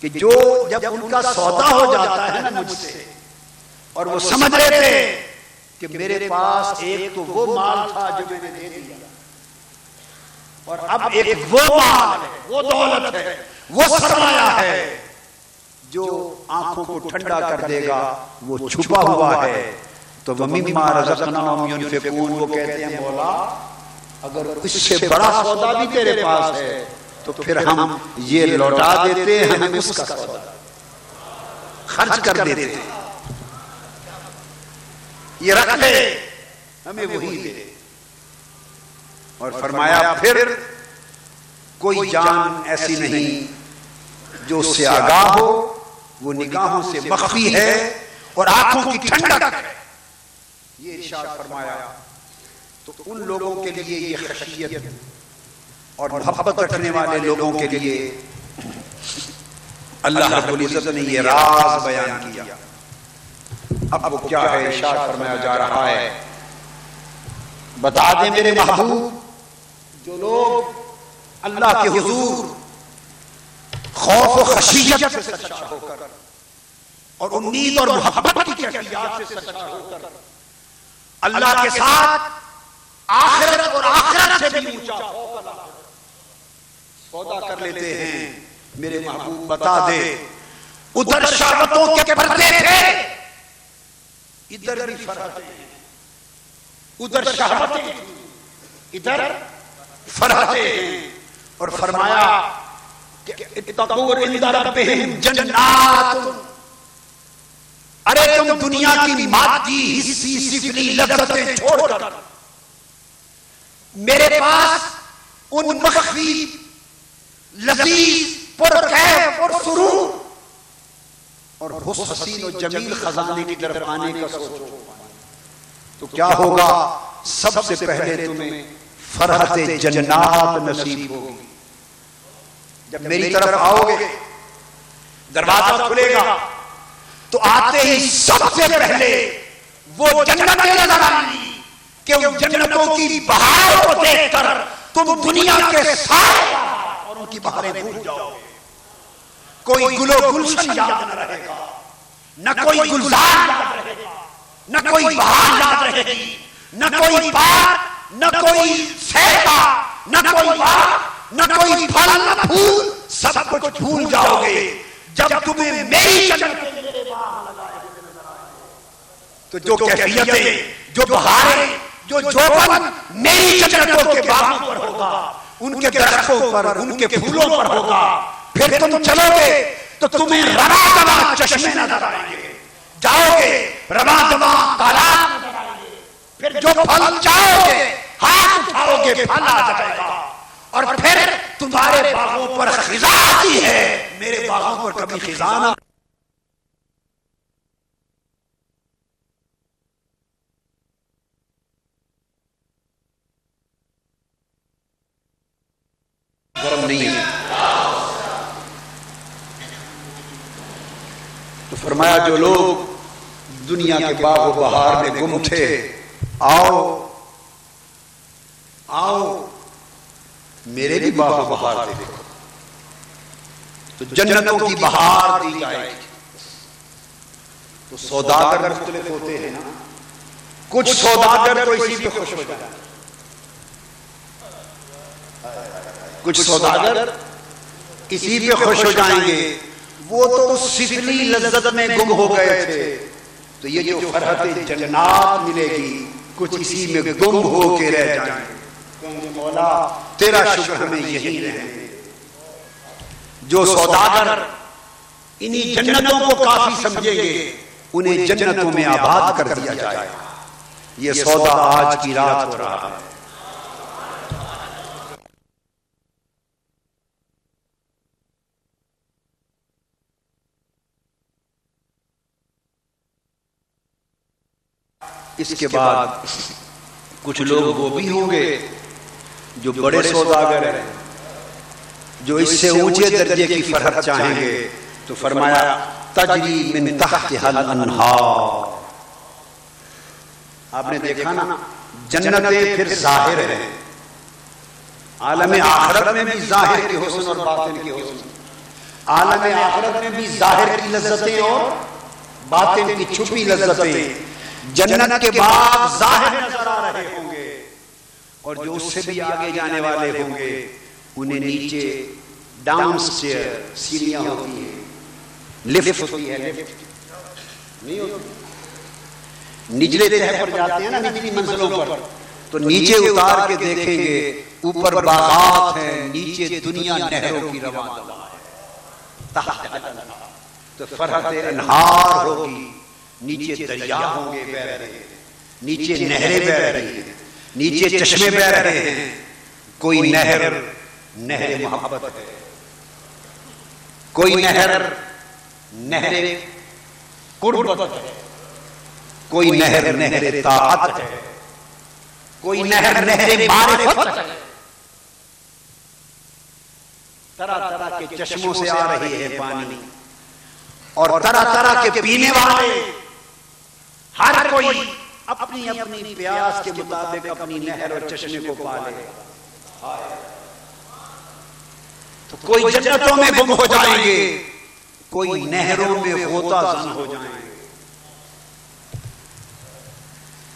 کہ جو جب ان کا سودا ہو جاتا ہے نا مجھ سے اور وہ سمجھ رہے تھے کہ میرے پاس ایک تو وہ مال تھا جو میں نے دے دیا اور اب ایک وہ مال ہے، وہ دولت ہے، وہ سرمایہ ہے جو آنکھوں کو ٹھنڈا کر دے گا، وہ چھپا ہوا ہے، تو وَمِمَّا رَزَقْنَاهُمْ يُنْفِقُونَ، وہ کہتے ہیں مولا اگر اس سے بڑا سودا بھی تیرے پاس ہے تو پھر ہم یہ لوٹا دیتے ہیں، ہمیں اس کا سودا خرچ کر دیتے ہیں، یہ رکھ لے ہمیں وہی دے۔ اور فرمایا پھر کوئی جان ایسی نہیں جو اس سے آگاہ ہو، وہ نگاہوں سے مخفی ہے اور آنکھوں کی ٹھنڈک ہے، یہ ارشاد فرمایا۔ تو ان لوگوں کے لیے یہ خشیت اور محبت رکھنے والے لوگوں کے لیے اللہ رب العزت نے یہ راز بیان کیا۔ اب وہ کیا ہے ارشاد فرمایا جا رہا ہے، بتا دیں میرے محبوب، جو لوگ اللہ کے حضور خوف و خشیت سے سچا ہو کر اور امید اور محبت کی کیفیات سے سچا ہو کر اللہ کے ساتھ آخرت اور آخرت سے بھی اونچا خوف اللہ سودا کر لیتے ہیں، میرے محبوب بتا دے ادھر شہوتوں کے پردے تھے، ادھر بھی فرحتیں ہیں، ادھر شہوتیں ادھر فرحتیں ہیں۔ اور فرمایا کہ اتقوا عند ربہم جنات، ارے تم دنیا کی مادی حصی سفلی لذتیں چھوڑ کر میرے پاس ان مخفی لذیذ پرکیف اور سرور اور حسین و جمیل خزانے کی طرف آنے کا سوچو، تو کیا ہوگا؟ سب سے پہلے تمہیں فرحت جنات نصیب ہوگی۔ جب میری طرف آؤ گے دروازہ کھلے گا تو آتے ہی سب سے پہلے وہ جنتیں نظر آئیں گی کہ ان جنتوں کی بہار کو دیکھ کر تم دنیا کے سارے اور ان کی بہاریں بھول جاؤ گے۔ کوئی گل و گلشن یاد نہ رہے گا، نہ کوئی گلزار یاد رہے گا، نہ کوئی بہار یاد رہے گی، نہ کوئی پار، نہ کوئی سیتا، نہ کوئی باغ، نہ کوئی پھل نہ پھول، سب کچھ بھول جاؤ گے جب تمہیں میری جنت میرے باغ لگائے ہوئے نظر آئے۔ تو جو کیفیتیں، جو بہاریں، جو جوبن میری جنتوں کے باغوں پر ہوگا، ان کے درختوں پر، ان کے پھولوں پر ہوگا، پھر تم چلو گے تو تمہیں رواں دواں چشمے نظر آئیں گے، جاؤ گے رواں دواں تالاب نظر آئیں گے، پھر جو پھل چاہو گے ہاتھ اٹھاؤ گے پھل آ جائے گا، اور پھر تمہارے باغوں پر خزاں آتی ہے، میرے باغوں پر کبھی خزاں نہ۔ گرم نہیں ہے تو فرمایا جو لوگ دنیا کے باغ و بہار میں گم تھے، آؤ آؤ میرے بھی باغ و بہار دیکھو۔ تو جنتوں کی بہار دی جائے گی۔ تو سوداگر مختلف ہوتے ہیں نا، کچھ سوداگر تو اسی پہ خوش ہو جائیں، کچھ سوداگر اسی پہ خوش ہو جائیں گے، وہ تو اس سفلی لذت میں گم ہو گئے تھے، تو یہ جو فرحت جنات ملے گی کچھ اسی میں گم ہو کے رہ جائیں گے۔ مولا تیرا شکر ہمیں یہی رہے۔ جو سوداگر انہی جنتوں کو کافی سمجھیں گے انہیں جنتوں میں آباد کر دیا جائے گا۔ یہ سودا آج کی رات ہو رہا ہے۔ اس کے بعد کچھ لوگ وہ بھی ہوں گے جو بڑے سوداگر ہیں، جو اس سے اونچے درجے کی فرحت چاہیں گے، تو فرمایا تجری من تحتها الانہار۔ آپ نے دیکھا نا جنتیں پھر ظاہر ہیں، عالم آخرت میں بھی ظاہر کے حسن اور باطن کے حسن، عالم آخرت میں بھی ظاہر کی لذتیں اور باطن کی چھپی لذتیں. جنت کے باغ ظاہر نظر آ رہے ہوں گے اور جو اس سے بھی آگے جانے والے ہوں گے انہیں نیچے ڈاؤن سٹیئر سیڑھیاں ہوتی ہیں, لفٹ ہوتی ہے, لفٹ نہیں ہوتی, نچلے تہہ پر جاتے ہیں نا نچلی منزلوں پر, تو نیچے اتار کے دیکھیں گے اوپر باغات ہیں, نیچے دنیا نہروں کی رواں دواں ہے, تحت الانہار, تو فرحت انہار ہوگی, نیچے دریا ہوں گے بہہ رہے ہیں, نیچے نہریں بہہ رہی ہیں, نیچے چشمے بہہ رہے ہیں. کوئی نہر نہر محبت ہے, کوئی نہر نہر قربت ہے, کوئی نہر نہر طاعت ہے, کوئی نہر نہر معرفت ہے. طرح طرح کے چشموں سے آ رہی ہے پانی, اور طرح طرح کے پینے والے, ہر کوئی اپنی اپنی پیاس کے مطابق اپنی نہر اور چشمے کو پالے. تو کوئی جنتوں میں گم ہو جائیں گے, کوئی نہروں میں غوطہ زن ہو جائیں گے.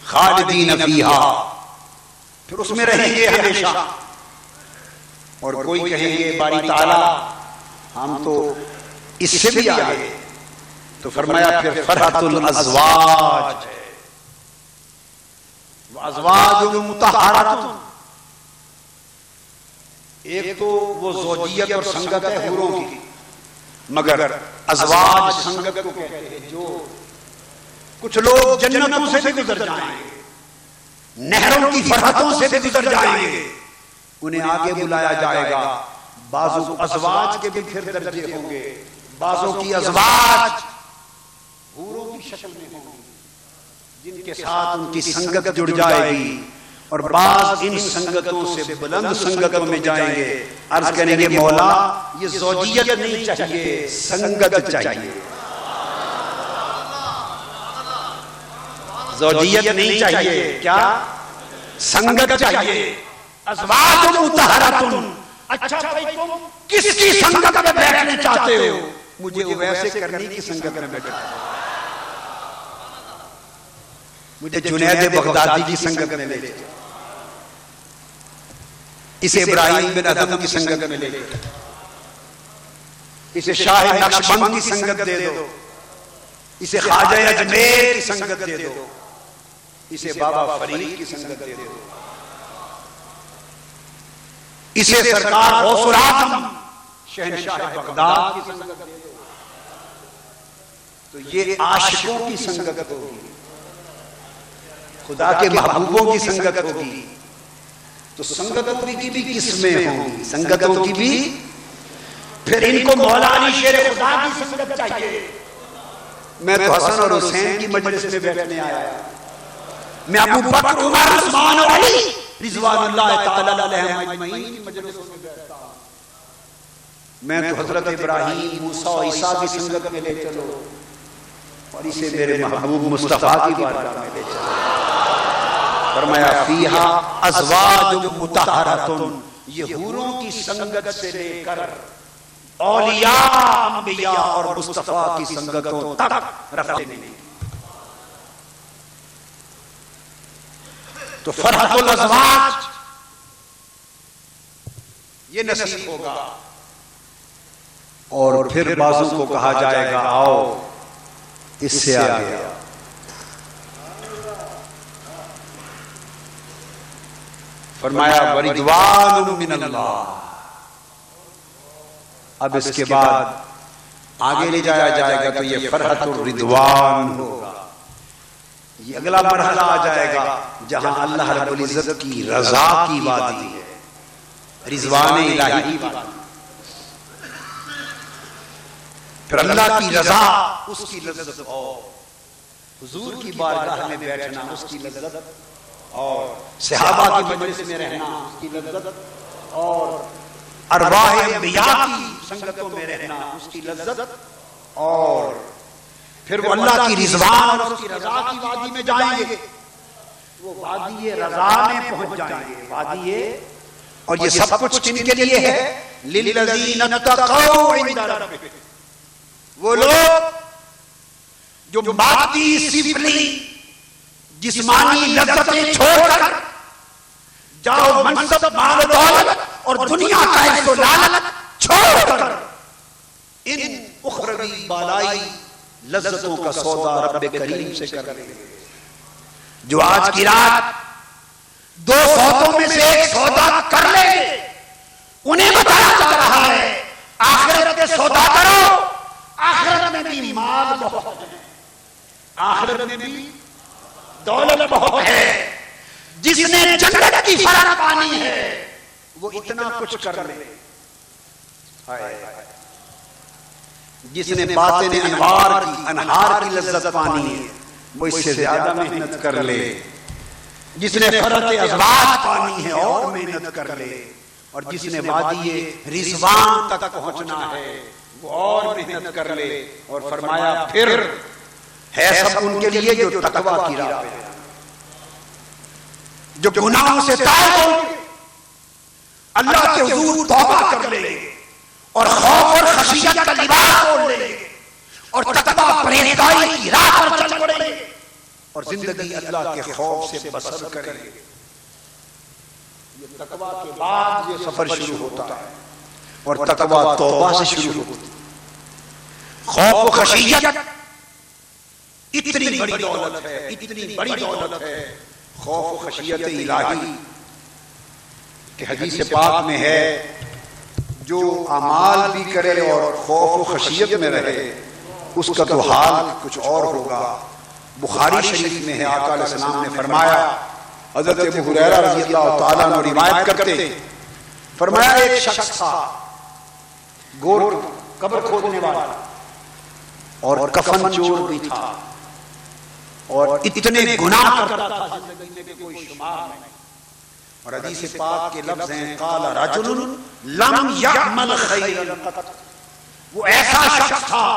خالدین فیہا, پھر اس میں رہیں گے ہمیشہ. اور کوئی کہیں گے باری تعالیٰ ہم تو اس سے بھی آگے, تو فرمایا پھر فرحت الازواج ہے, ازواج مطہرات. ایک تو وہ زوجیت اور سنگت ہے حوروں کی, مگر ازواج سنگت کو کہتے ہیں جو کچھ لوگ جنتوں سے بھی گزر جائیں گے, نہروں کی فرحتوں سے بھی گزر جائیں گے, انہیں آگے بلایا جائے گا. بعضوں ازواج کے بھی پھر درجے ہوں گے, بعضوں کی ازواج حوروں کی شکل میں ہوں گی جن کے ساتھ ان کی سنگت جڑ جائے گی, اور بعض ان سنگتوں سے بلند سنگتوں میں جائیں گے. عرض کریں گے مولا یہ زوجیت نہیں چاہیے, سنگت چاہیے. زوجیت نہیں چاہیے, کیا سنگت چاہیے. ازواج مطہرات. اچھا بھائی تم کس کی سنگت میں بیٹھنا چاہتے ہو؟ مجھے ویسے کرنی کی سنگت میں بیٹھنا, مجھے جنید بغدادی کی سنگت میں لے جاؤ, اسے ابراہیم بن ادم کی سنگت میں لے جاؤ, اسے شاہ نقشبند کی سنگت دے دو, اسے خواجہ اجمیر کی سنگت دے دو, اسے بابا فرید کی سنگت دے دو, اسے سرکار غوث العظم شہنشاہ بغداد کی سنگت دے دو. تو یہ عاشقوں کی سنگت ہوگی, خدا کے محبوبوں کی سنگت ہوگی. تو سنگتوں کی بھی قسمیں ہوں گی, سنگتوں کی بھی. پھر ان کو مولا علی شیر خدا کی سنگت چاہیے. میں تو حسن اور حسین کی مجلس میں بیٹھنے آیا, میں ابو بکر عمر عثمان اور علی رضوان اللہ تعالی علیہم اجمعین کی مجلسوں میں بیٹھتا ہوں. میں تو حضرت ابراہیم موسیٰ اور عیسیٰ کی سنگت میں لے چلو, اور اسے میرے محبوب مصطفیٰ کی بارگاہ میں لے چلو. فرمایا فیہا ازواج مطہرات, یہ حوروں کی سنگت سے لے کر اولیاء انبیاء اور مصطفیٰ کی سنگتوں تک رکھتے ہیں. تو فرحت الازواج یہ نصیب ہوگا. اور پھر بعضوں کو کہا جائے گا آؤ اس سے آگے. فرمایا ورضوان من اللہ. اب اس کے بعد آگے لے جایا جائے گا تو یہ فرحت الرضوان ہوگا. یہ اگلا مرحلہ آ جائے گا جہاں اللہ رب العزت کی رضا کی وادی ہے, رضوان الہی کی وادی. پھر اللہ کی رضا, اس کی لذت, اور حضور کی بارگاہ میں بیٹھنا اس کی لذت, اور صحابہ کی مجلس میں رہنا اس کی لذت, اور ارواح انبیاء کی سنگتوں میں رہنا اس کی لذت, اور پھر وہ اللہ کی رضوان اور اس کی رضا کی وادی میں جائیں گے. وہ وادی رضا میں پہنچ جائیں گے, وادی. اور یہ سب کچھ کن کے لیے ہے؟ للذین اتقوا عند ربہم، وہ لوگ جو مادی سفلی جسمانی لذتیں چھوڑ کر جاؤ منصب مال و دولت اور دنیا کا عز و لالت چھوڑ کر ان اخروی بالائی لذتوں کا سودا رب کریم سے کر لیں، جو آج کی رات دو سودوں میں سے ایک سودا کر لیں گے، انہیں بتایا جا رہا ہے آخرت کے سودا کرو، آخرت میں بھی مال بہت ہے، آخرت میں بھی دولت بہت ہے، جس نے جنت کی فرح پانی ہے وہ اتنا کچھ کر لے، جس نے باطن انہار کی لذت پانی ہے وہ اس سے زیادہ محنت کر لے، جس نے فرحت ازواج پانی ہے اور محنت کر لے، اور جس نے وادی رضوان تک پہنچنا ہے وہ اور محنت کر لے، اور فرمایا پھر ہے سب ان کے لیے جو تقوی کی راہ پہ جو گناہوں سے تائب ہوں گے، اللہ کے حضور توبہ کر لیں گے اور خوف اور خشیت کا لباس اوڑھ لیں گے اور تقوی پرہیزگاری کی راہ پر چل پڑیں گے اور زندگی اللہ کے خوف سے بسر کریں گے۔ یہ تقوی کے بعد یہ سفر شروع ہوتا ہے اور تقوی توبہ سے شروع ہوتی ہے۔ خوف و خشیت اتنی بڑی دولت ہے، اتنی بڑی دولت ہے خوف و خشیت الہی کہ حدیث پاک میں ہے جو اعمال بھی کرے اور خوف و خشیت میں رہے اس کا تو حال کچھ اور ہوگا۔ بخاری شریف میں ہے آقا علیہ السلام نے فرمایا، حضرت ابو ہریرہ رضی اللہ تعالیٰ عنہ روایت کرتے، فرمایا ایک شخص تھا گور قبر کھودنے والا اور کفن چور بھی تھا اور اتنے گناہ کرتا تھا زندگی میں کوئی شمار نہیں، اور حدیث پاک کے لفظ ہیں قال رجل لم یعمل خیرا قط، وہ ایسا شخص تھا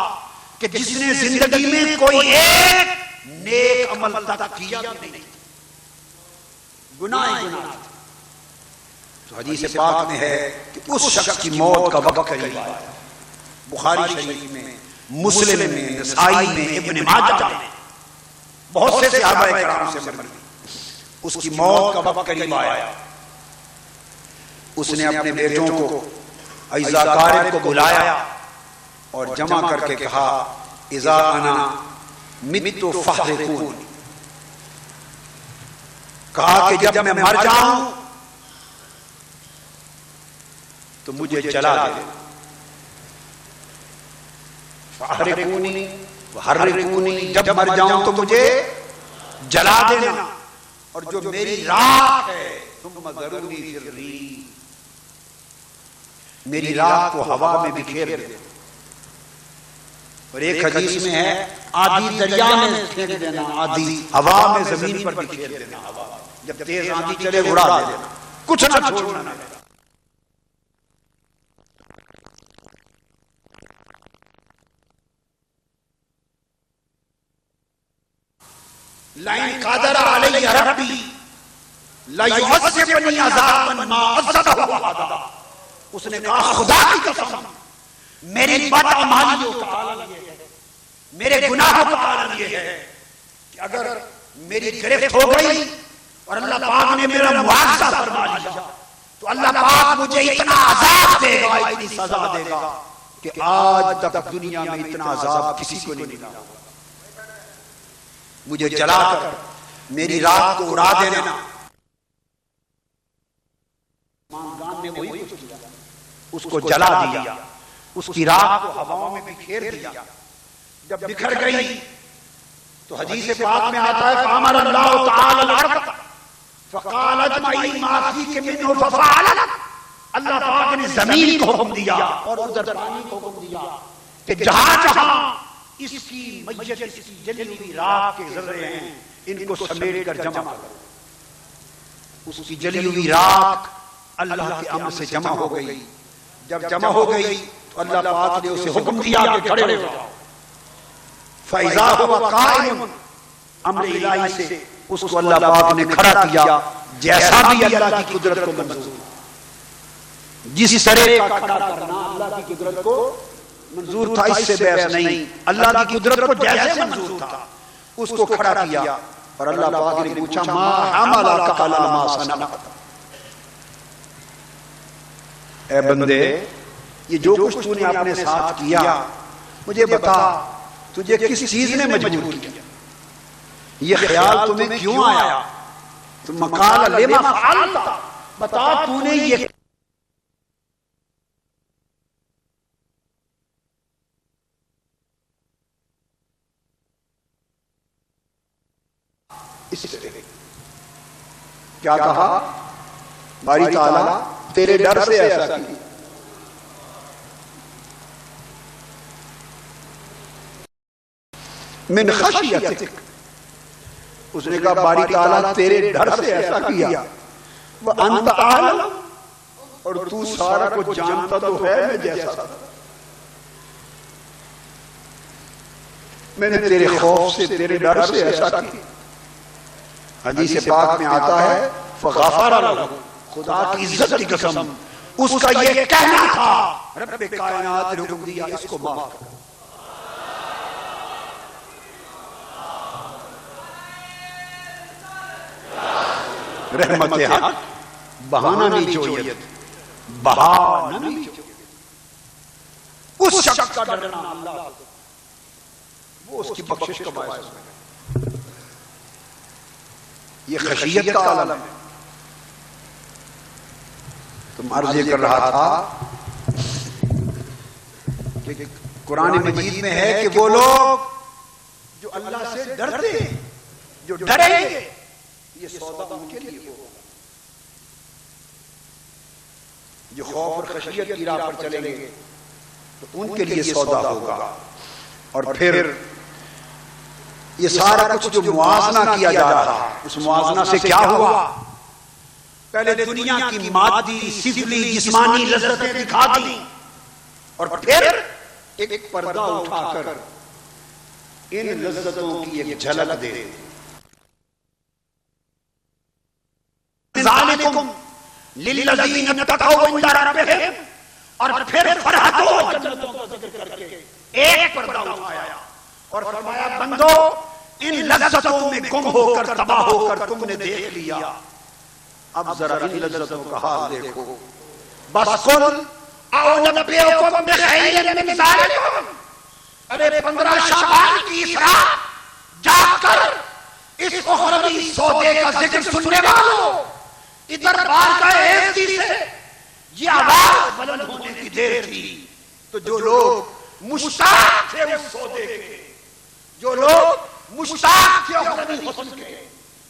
کہ جس نے زندگی میں کوئی ایک نیک عمل تک کیا بھی نہیں، گناہ گناہ۔ تو حدیث پاک میں ہے کہ اس شخص کی موت کا وقت قریب آیا، بخاری شریف میں، مسلم میں، نسائی میں، ابن ماجہ میں، بہت سے صحابہ کرام سے مروی، اس کی موت کا وقت قریب آیا۔ اس نے اپنے بیٹوں کو اعزا قارب کو بلایا اور جمع کر کے کہا اذا انا مت فاحرقونی، کہا کہ جب میں مر جاؤں تو مجھے جلا دے، فاحرقونی وحرقونی، جب مر جاؤں تو مجھے جلا دینا، اور جو میری راکھ ہے ثم ذرونی فی الریح، میری راکھ کو ہوا میں بکھیر دے۔ اور ایک حدیث میں ہے آدھی دریا میں پھینک دینا، آدھی ہوا میں زمین پر بکھیر دینا، ہوا جب تیز آندھی چلے اڑا دینا، کچھ نہ چھوڑنا۔ لئن قدر علی ربی لیعذبنی عذابا ما عذبہ احدا، اس نے کہا خدا کی قسم میری بدعمالیوں کا عالم یہ ہے، میرے گناہوں کا عالم یہ ہے کہ اگر میری گرفت ہو گئی اور اللہ پاک نے میرا مواخذہ فرما لیا تو اللہ پاک مجھے اتنا عذاب دے گا، اتنی سزا دے گا کہ آج تک دنیا میں اتنا عذاب کسی کو نہیں ملا، مجھے جلا کر میری راکھ کو اڑا دینا۔ مانگان نے وہی کچھ کیا، اس کو جلا دیا، اس کی راکھ کو ہواؤں میں بکھیر دیا۔ جب بکھر گئی تو حدیث پاک میں آتا ہے فامر اللہ تعالی الارض فقال اجمعی ما فیک منہ ففعل، اللہ پاک نے زمین کو حکم دیا اور ادھر پانی کو حکم دیا کہ جہاں جہاں اس کی میت، اس کی جلی ہوئی راکھ کے ذرے ہیں ان کو سمیٹ کر جمع کرو۔ اس کی جلی ہوئی راکھ اللہ کے امر سے جمع ہو گئی، جب جمع ہو گئی تو اللہ پاک نے اسے حکم دیا کہ کھڑے ہو جاؤ، فَإِذَا هُوَ قَائِمٌ، امر الہی سے اس کو اللہ پاک نے کھڑا کیا جیسا بھی اللہ کی قدرت کو منظور۔ جس طرح کا کھڑا کرنا اللہ کی قدرت کو منظور تھا، اس سے بحث نہیں، اللہ کی قدرت کو جیسے منظور تھا اس کو کھڑا کیا، اور اللہ پاک نے پوچھا ما حملک علی ما صنعت، اے بندے یہ جو کچھ تو نے اپنے ساتھ کیا مجھے بتا تجھے کس چیز نے مجبور کیا، یہ خیال تمہیں کیوں آیا، ثم قال لما فعلت، بتا تو نے یہ اس طرح کیا کہا، باری تعالیٰ تیرے ڈر سے ایسا کیا، من خشیتک، اس نے کہا باری تعالیٰ تیرے ڈر سے ایسا کیا، وانت عالم، اور تو سارا کچھ جانتا تو ہے میں جیسا تھا، میں نے تیرے خوف سے تیرے ڈر سے ایسا کیا۔ حدیث پاک میں آتا ہے فغفر لہ، خدا کی عزت کی قسم اس کا یہ کہنا تھا رب کائنات نے حکم دیا اس کو معاف کر، رحمت حق بہانہ نہیں چاہیے، بہانہ نہیں چاہیے، اس شخص کا ڈرنا اللہ وہ اس کی بخشش کا باعث ہے، یہ خشیت کا عالم ہے۔ تم عرض یہ کر رہا تھا کہ قرآن مجید میں ہے کہ وہ لوگ جو اللہ سے ڈرتے ہیں، جو ڈریں گے، یہ سودا ان کے لیے ہوگا، جو خوف اور خشیت کی راہ پر چلیں گے تو ان کے لیے سودا ہوگا۔ اور پھر یہ سارا کچھ جو موازنہ کیا جا رہا اس موازنہ سے کیا ہوا، پہلے دنیا کی مادی سفلی جسمانی لذتیں دکھا دی، اور پھر ایک پردہ اٹھا کر ان لذتوں کی ایک جھلک دے دی، ذالکم للذین اتقوا عند ربہم، اور پھر فرحت و جنتوں کا ذکر کر کے ایک پردہ اٹھایا اور فرمایا بندو ان لذتوں میں گم ہو کر تباہ ہو کر تم نے دیکھ لیا، اب ذرا ان لذتوں کا حال دیکھو، بس قل اعنبئکم بخیر من ذالکم، ارے 15 شعبان کی اس رات جا کر اس اخروی سودے کا ذکر سننے والوں، ادھر بار کا ایسی سے یہ آواز بلند ہونے کی دیر تھی، تو جو لوگ مشتاق تھے اس سودے کے، جو لوگ مشتاق تھے اخروی حسن کے،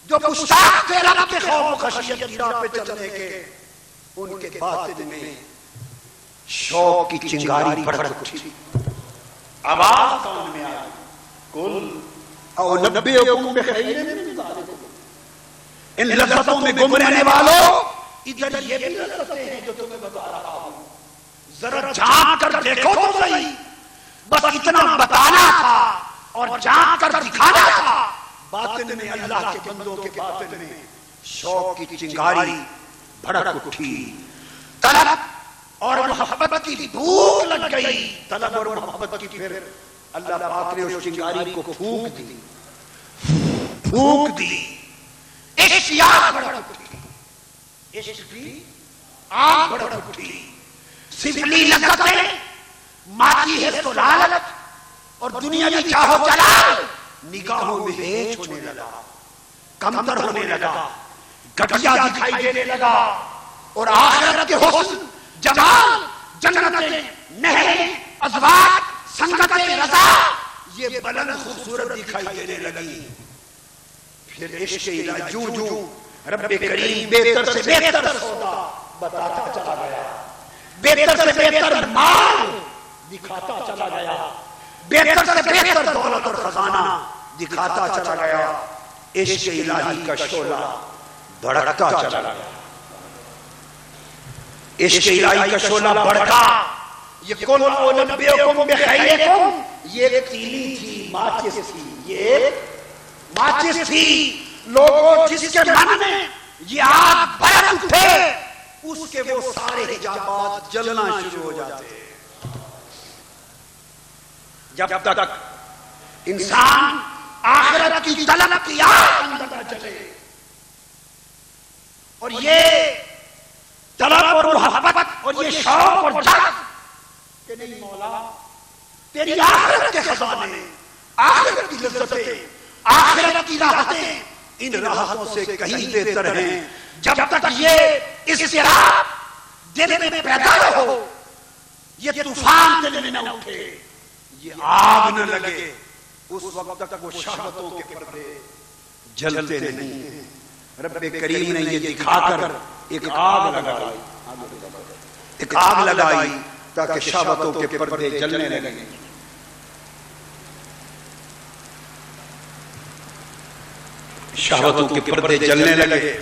جو مشتاق تھے رب کے خوف و خشیت کی راہ پہ چلنے کے، ان کے باطن میں شوق کی چنگاری بھڑک اٹھی، آواز کان میں آئی، قل اعنبئکم بخیر من ذالکم، ان لذتوں میں گم رہنے والوں ادھر یہ بھی لذتیں ہیں جو تمہیں بتا رہا ہوں، ذرا جھانک کر دیکھو تو صحیح، بس اتنا بتانا تھا اور جھانک کر دکھانا تھا، باطن میں اللہ کے بندوں کے باطن میں شوق کی چنگاری بھڑک اٹھی، طلب اور محبت کی بھوک لگ گئی، طلب اور محبت کی، پھر اللہ پاک نے اس چنگاری کو پھونک دی، پھونک دی، عشق کی آگ بھڑک اٹھی، عشق کی آگ بھڑک اٹھی، سفلی لذتیں، مادی حس و لالچ اور دنیا کی چاہو جلال نگاہوں میں ہیچ ہونے لگا، کمتر ہونے لگا، گھٹیا دکھائی دینے لگا، اور آخرت کے حسن، جمال، جنتیں، نہریں، ازواج، سنگتیں، رضا یہ بلند خوبصورت دکھائی دینے لگی، پھر عشق الہی جوں جوں رب کریم بہتر سے بہتر سودا بتاتا چلا گیا، بہتر سے بہتر مال دکھاتا چلا گیا، بہتر سے بہتر دولت اور خزانہ دکھاتا چلا گیا، عشق الہی کا شعلہ بھڑکتا چلا گیا، عشق الہی کا شعلہ بھڑکا، یہ قل اعنبئکم بخیرکم یہ ایک تیلی تھی، ماچس تھی، یہ ایک ماچس تھی، لوگوں جس کے من میں یہ آگ بھڑک اٹھے اس کے وہ سارے حجابات جلنا شروع ہو جاتے ہیں. جب تک انسان آخرت کی طلب کی آگ اندر نہ چلے اور یہ طلب اور محبت اور یہ شوق اور جذب کہ نہیں مولا تیری آخرت کے خزانے، آخرت کی لذتیں، آخرت کی راحتیں ان راحتوں سے کہیں بہتر ہیں. جب تک یہ اضطراب دل میں پیدا نہ ہو، یہ طوفان دل میں نہ اٹھے، یہ آگ نہ لگے، اس وقت تک وہ شہوتوں کے پردے جلتے نہیں. رب کریم نے یہ دکھا کر ایک آگ لگائی تاکہ شہوتوں کے پردے جلنے لگیں. شہوتوں کے پردے جلنے لگے.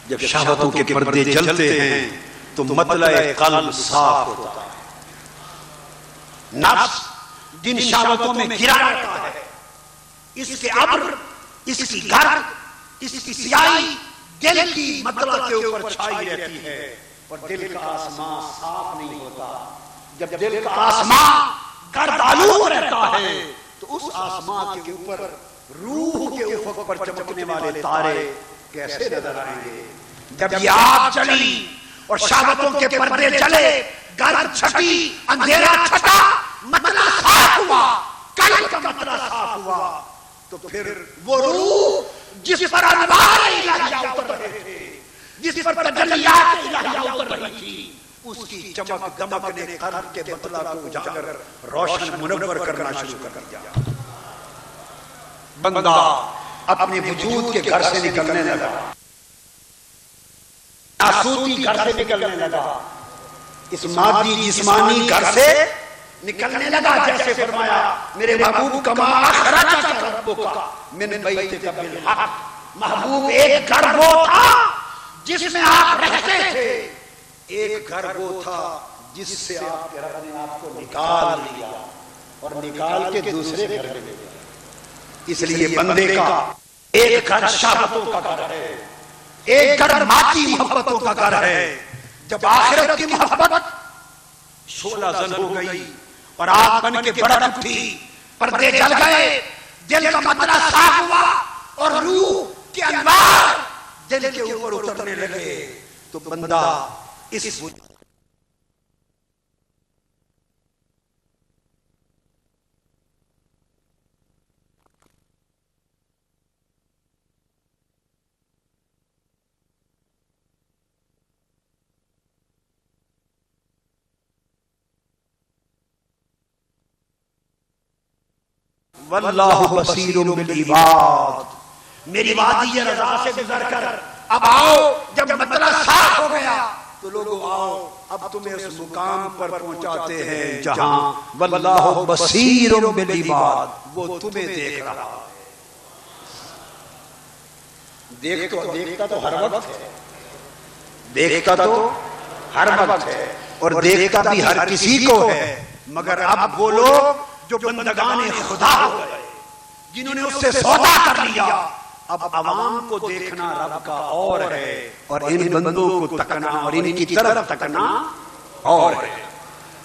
جب شہوتوں کے پردے جلتے ہیں تو مطلع قلب صاف ہوتا ہے. نفس جن شہوتوں میں گرا رہتا ہے، اس کے ابر، اس کی گرد، اس کی سیاہی دل کی مطلع کے اوپر چھائی رہتی ہے اور دل کا آسمان صاف نہیں ہوتا. جب دل کا آسمان گرد آلود رہتا ہے تو اس آسمان کے اوپر روح کے افق پر چمکنے والے تارے کیسے نظر آئیں گے؟ جب یہ آگ چلی اور شہوتوں کے پردے چلے، گرد چھٹی، اندھیرا چھٹا، مطلع صاف ہوا، قلب کا مطلع صاف ہوا، تو پھر وہ روح جس پر انوار الہیہ اتر رہے تھے، جس پر تجلیات الہیہ اتر رہی تھی، اس کی چمک دمک نے قلب کے مطلع کو اجاگر روشن منور کرنا شروع کر دیا. بندہ اپنے وجود کے گھر سے نکلنے لگا، آسودی گھر سے نکلنے لگا، اس مادی جسمانی گھر سے نکلنے لگا. جیسے فرمایا میرے محبوب کما اخرجک ربک من بیتک بالحق. محبوب ایک گھر وہ تھا جس میں آپ رہتے تھے، ایک گھر وہ تھا جس سے آپ کے رب نے آپ کو نکال لیا اور نکال کے دوسرے گھر میں لے گیا. اس لیے بندے کا ایک گھر شہوتوں کا گھر ہے، ایک گھر مادی محبتوں کا گھر ہے. جب آخرت کی محبت شعلہ زن ہو گئی اور آگ بن کے بھڑک اٹھی، پردے جل گئے، دل کا مطلع صاف ہوا اور روح کے انوار دل کے اوپر اترنے لگے، تو بندہ اس واللہ بصیر بالعباد. میری وادی رضا سے گزر کر اب آؤ. جب مطلع صاف ہو گیا تو لوگوں آؤ، اب تمہیں اس مقام پر پہنچاتے ہیں جہاں واللہ بصیر بالعباد، وہ تمہیں دیکھ رہا ہے. دیکھتا تو ہر وقت ہے، دیکھتا تو ہر وقت ہے اور دیکھتا بھی ہر کسی کو ہے. مگر اب وہ لوگ جو بندگان خدا ہو گئے، جنہوں نے اس سے سودا کر لیا، اب عوام کو دیکھنا رب کا اور ہے اور ان بندوں کو تکنا اور ان کی طرف تکنا اور ہے.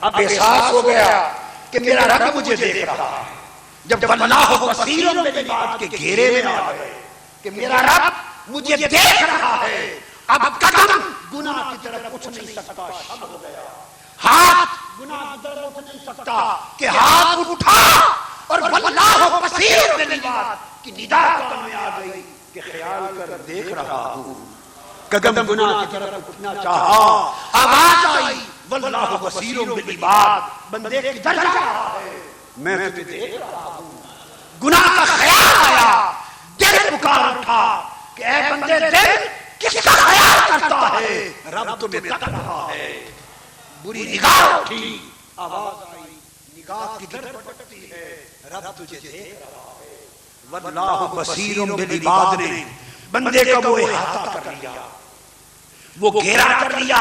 اب احساس ہو گیا کہ میرا رب مجھے دیکھ رہا ہے. جب واللہ بصیر بالعباد کے گھیرے میں آ گئے کہ میرا رب مجھے دیکھ رہا ہے، اب قدم گناہ کی طرف اٹھ نہیں سکتا، شب ہو گیا. ہاتھ گناہ کی طرف اٹھ نہیں سکتا کہ ہاتھ اٹھا اور واللہ بصیر بالعباد کی ندا کان میں آ گئی کہ خیال کر دیکھ رہا ہوں. قدم گناہ کی طرف اٹھنا چاہا، آواز آئی واللہ بصیر بالعباد. بندے کدھر جا رہا ہے؟ میں تجھے دیکھ رہا ہوں. گناہ کا خیال آیا، دل پکار اٹھا کہ اے بندے دل کس کا خیال کرتا ہے؟ رب تمہیں تک رہا ہے. بری نگاہ اٹھی، آواز آئی نگاہ کدھر پھٹکتی ہے؟ رب تجھے دیکھ رہا ہے. واللہ بصیر بالعباد نے بندے کا وہ احاطہ کر لیا، وہ گھیرا کر لیا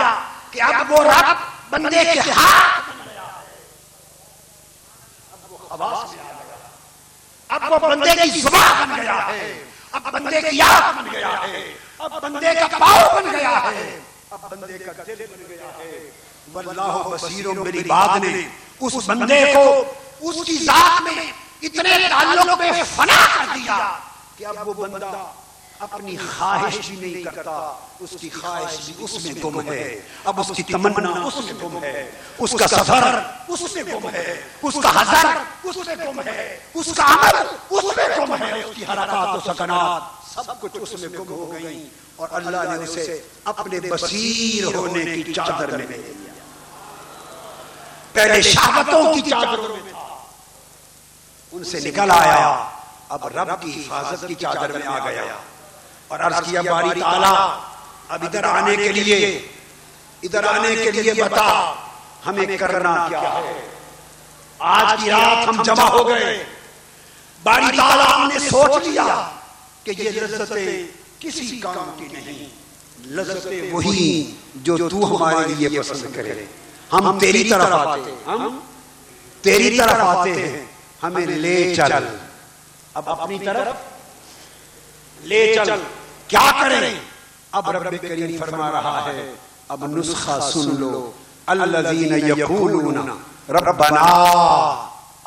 کہ اب وہ رب بندے کے ہاتھ بن گیا ہے. اب وہ آواز میں آ گیا، اب وہ بندے کی زبان بن گیا ہے، اب بندے کی آنکھ بن گیا ہے، اب بندے کا پاؤں بن گیا ہے. اب بندے کا دل بن گیا ہے واللہ بصیر بالعباد نے اس بندے کو اس کی ذات میں اتنے تعلق میں فنا کر دیا کہ اب وہ بندہ اپنی خواہش بھی نہیں کرتا، اس کی خواہش بھی اس میں گم ہے، اب اس کی تمنا اس میں گم ہے، اس کا سفر اس میں گم ہے، اس کا حضر اس میں گم ہے، اس کا عمل اس میں گم ہے، اس کی حرکات و سکنات سب کچھ اس میں گم ہو گئی، اور اللہ نے اسے اپنے بصیر ہونے کی چادر میں لے لیا۔ پہلے شہوتوں کی چادروں میں تھا، ان سے نکل آیا، اب رب کی حفاظت کی چادر میں آ گیا، اور عرض کیا باری تعالیٰ اب ادھر آنے کے لیے بتا ہمیں کرنا کیا ہے۔ آج کی رات ہم جمع ہو گئے، باری تعالیٰ ہم نے سوچ لیا کہ یہ لذتیں کسی کام کی نہیں، لذتیں وہی جو تو ہمارے لیے پسند کرے۔ ہم تیری طرف آتے ہیں، ہمیں لے چل، اب اپنی طرف لے چل، کیا کریں؟ اب رب کریم فرما رہا ہے اب نسخہ سن لو، الذین یقولون ربنا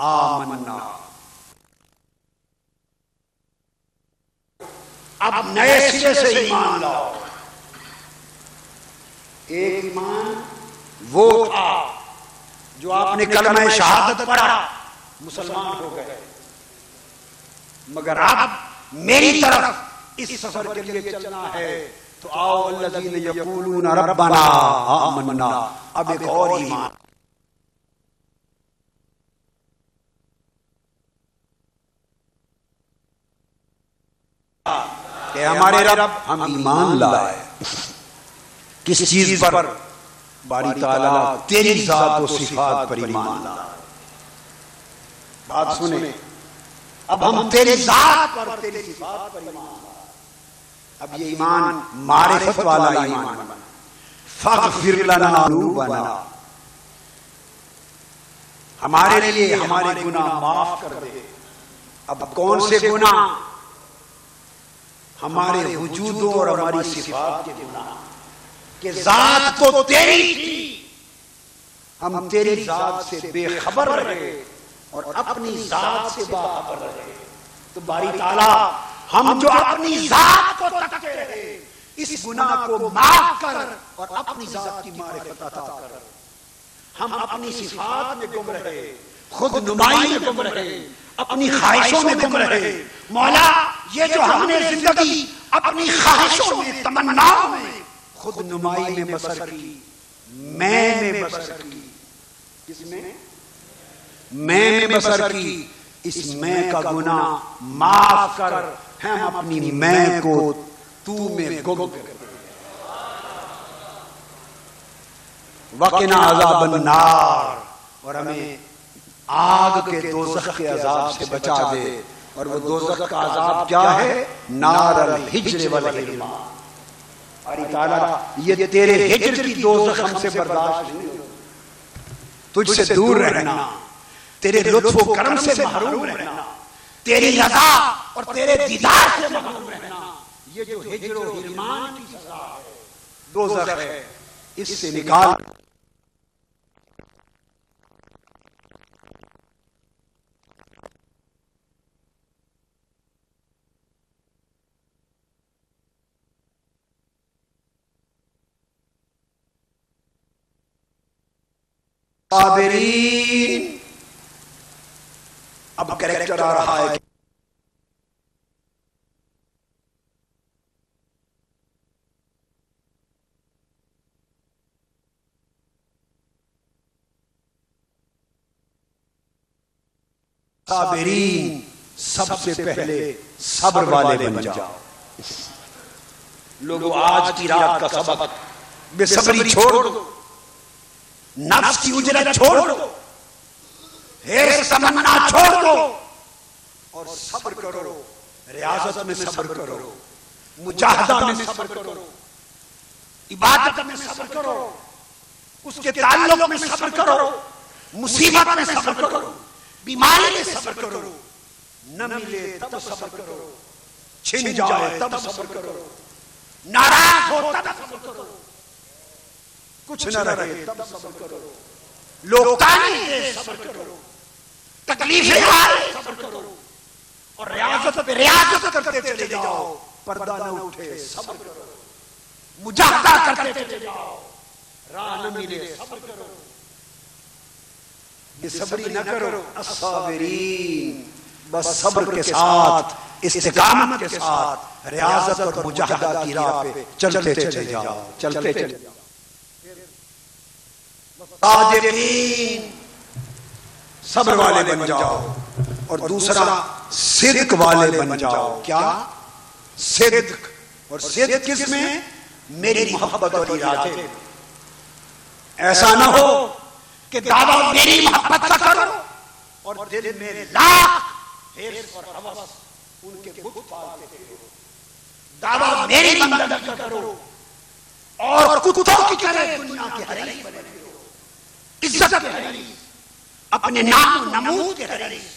آمنا، اب نئے سرے سے ایمان لاؤ۔ ایک ایمان وہ تھا جو آپ نے کلمہ شہادت پڑھا مسلمان ہو گئے، مگر اب میری طرف اس سفر کے لیے چلنا ہے تو آؤ الذین یقولون ربنا آمنا، اب ایک اور ایمان، کہ ہمارے رب ہم ایمان لائے کس چیز پر؟ باری تعالیٰ تیری ذات و صفات پر ایمان لائے۔ بات سنیں، اب ہم تیری ذات پر تیری صفات پر ایمان لائے۔ اب یہ ایمان معرفت والا ایمان بنا، فاغفر لنا ذنوبنا، ہمارے لیے ہمارے گناہ معاف کر دے۔ اب کون سے گناہ؟ ہمارے وجودوں اور ہماری صفات کے گناہ، کہ ذات تو تیری تھی، ہم تیری ذات سے بے خبر رہے اور اپنی ذات سے باخبر رہے۔ تو باری تعالیٰ ہم جو اپنی ذات کو تکتے رہے، اس گناہ کو معاف کر اور اپنی ذات کی معرفت عطا کر۔ ہم اپنی صفات میں گم رہے، خود نمائی میں گم رہے، اپنی خواہشوں میں گم رہے۔ مولا یہ جو ہم نے زندگی اپنی خواہشوں میں، تمناؤں میں، خود نمائی میں بسر کی، میں بسر کی، کس میں؟ میں بسر کی، اس میں کا گناہ معاف کر، ہم اپنی میں کو تو میں گم کر دے۔ وقنا عذاب النار، اور ہمیں آگ کے دوزخ کے عذاب سے بچا دے۔ اور وہ دوزخ کا عذاب کیا ہے؟ نار الحجر والحرمان۔ اور تعالیٰ یہ تیرے ہجر کی دوزخ ہم سے برداشت نہیں ہو، تجھ سے دور رہنا، تیرے لطف و کرم سے محروم رہنا، تیری رضا اور تیرے دیدار سے محروم رہنا، یہ جو ہجر و حرمان کی سزا ہے، دوزخ ہے، اس سے نکال۔ صابرین، اب کریکٹر آ رہا ہے، صابرین، سب سے پہلے صبر والے بن جاؤ۔ لوگوں آج کی رات کا سبق، بے صبری چھوڑ دو، نفس کی اجرت چھوڑ دو، حرص تمنا چھوڑ دو، اور صبر کرو، ریاضت میں صبر کرو، مجاہدہ میں صبر کرو، عبادت میں صبر کرو، اس کے تعلق میں صبر کرو، مصیبت میں صبر کرو، بیماری میں صبر کرو، نہ ملے تب صبر کرو، چھن جائے تب صبر کرو، ناراض ہو تب صبر کرو، کچھ نہ رہے تب صبر کرو، لوگ تانے دے صبر کرو، تکلیفیں آئے صبر کرو، اور ریاضت پہ ریاضت کرتے چلے جاؤ، پردہ نہ اٹھے صبر کرو، مجاہدہ کرتے چلے جاؤ، راہ نہ ملے صبر کرو، یہ صبری نہ کرو، الصابرین، بس صبر کے ساتھ استقامت کے ساتھ ریاضت اور مجاہدہ کی راہ پہ چلتے چلے جاؤ، چلتے چلے جاؤ، صادقین، صبر والے بن جاؤ، اور دوسرا صدق والے بن جاؤ، کیا؟ صدق، اور صدق کس میں؟ میری محبت اور ارادے، ایسا نہ ہو کہ دعویٰ میری محبت کا کرو اور دل میں لاکھ حرص اور ہوس ان کے بت پالتے پھرو، دعویٰ میری بندگی کا کرو اور کتوں کی طرح دنیا کے حریف بنے پھرو، عزت کے حریف، اپنے نام و نمود کے حریف،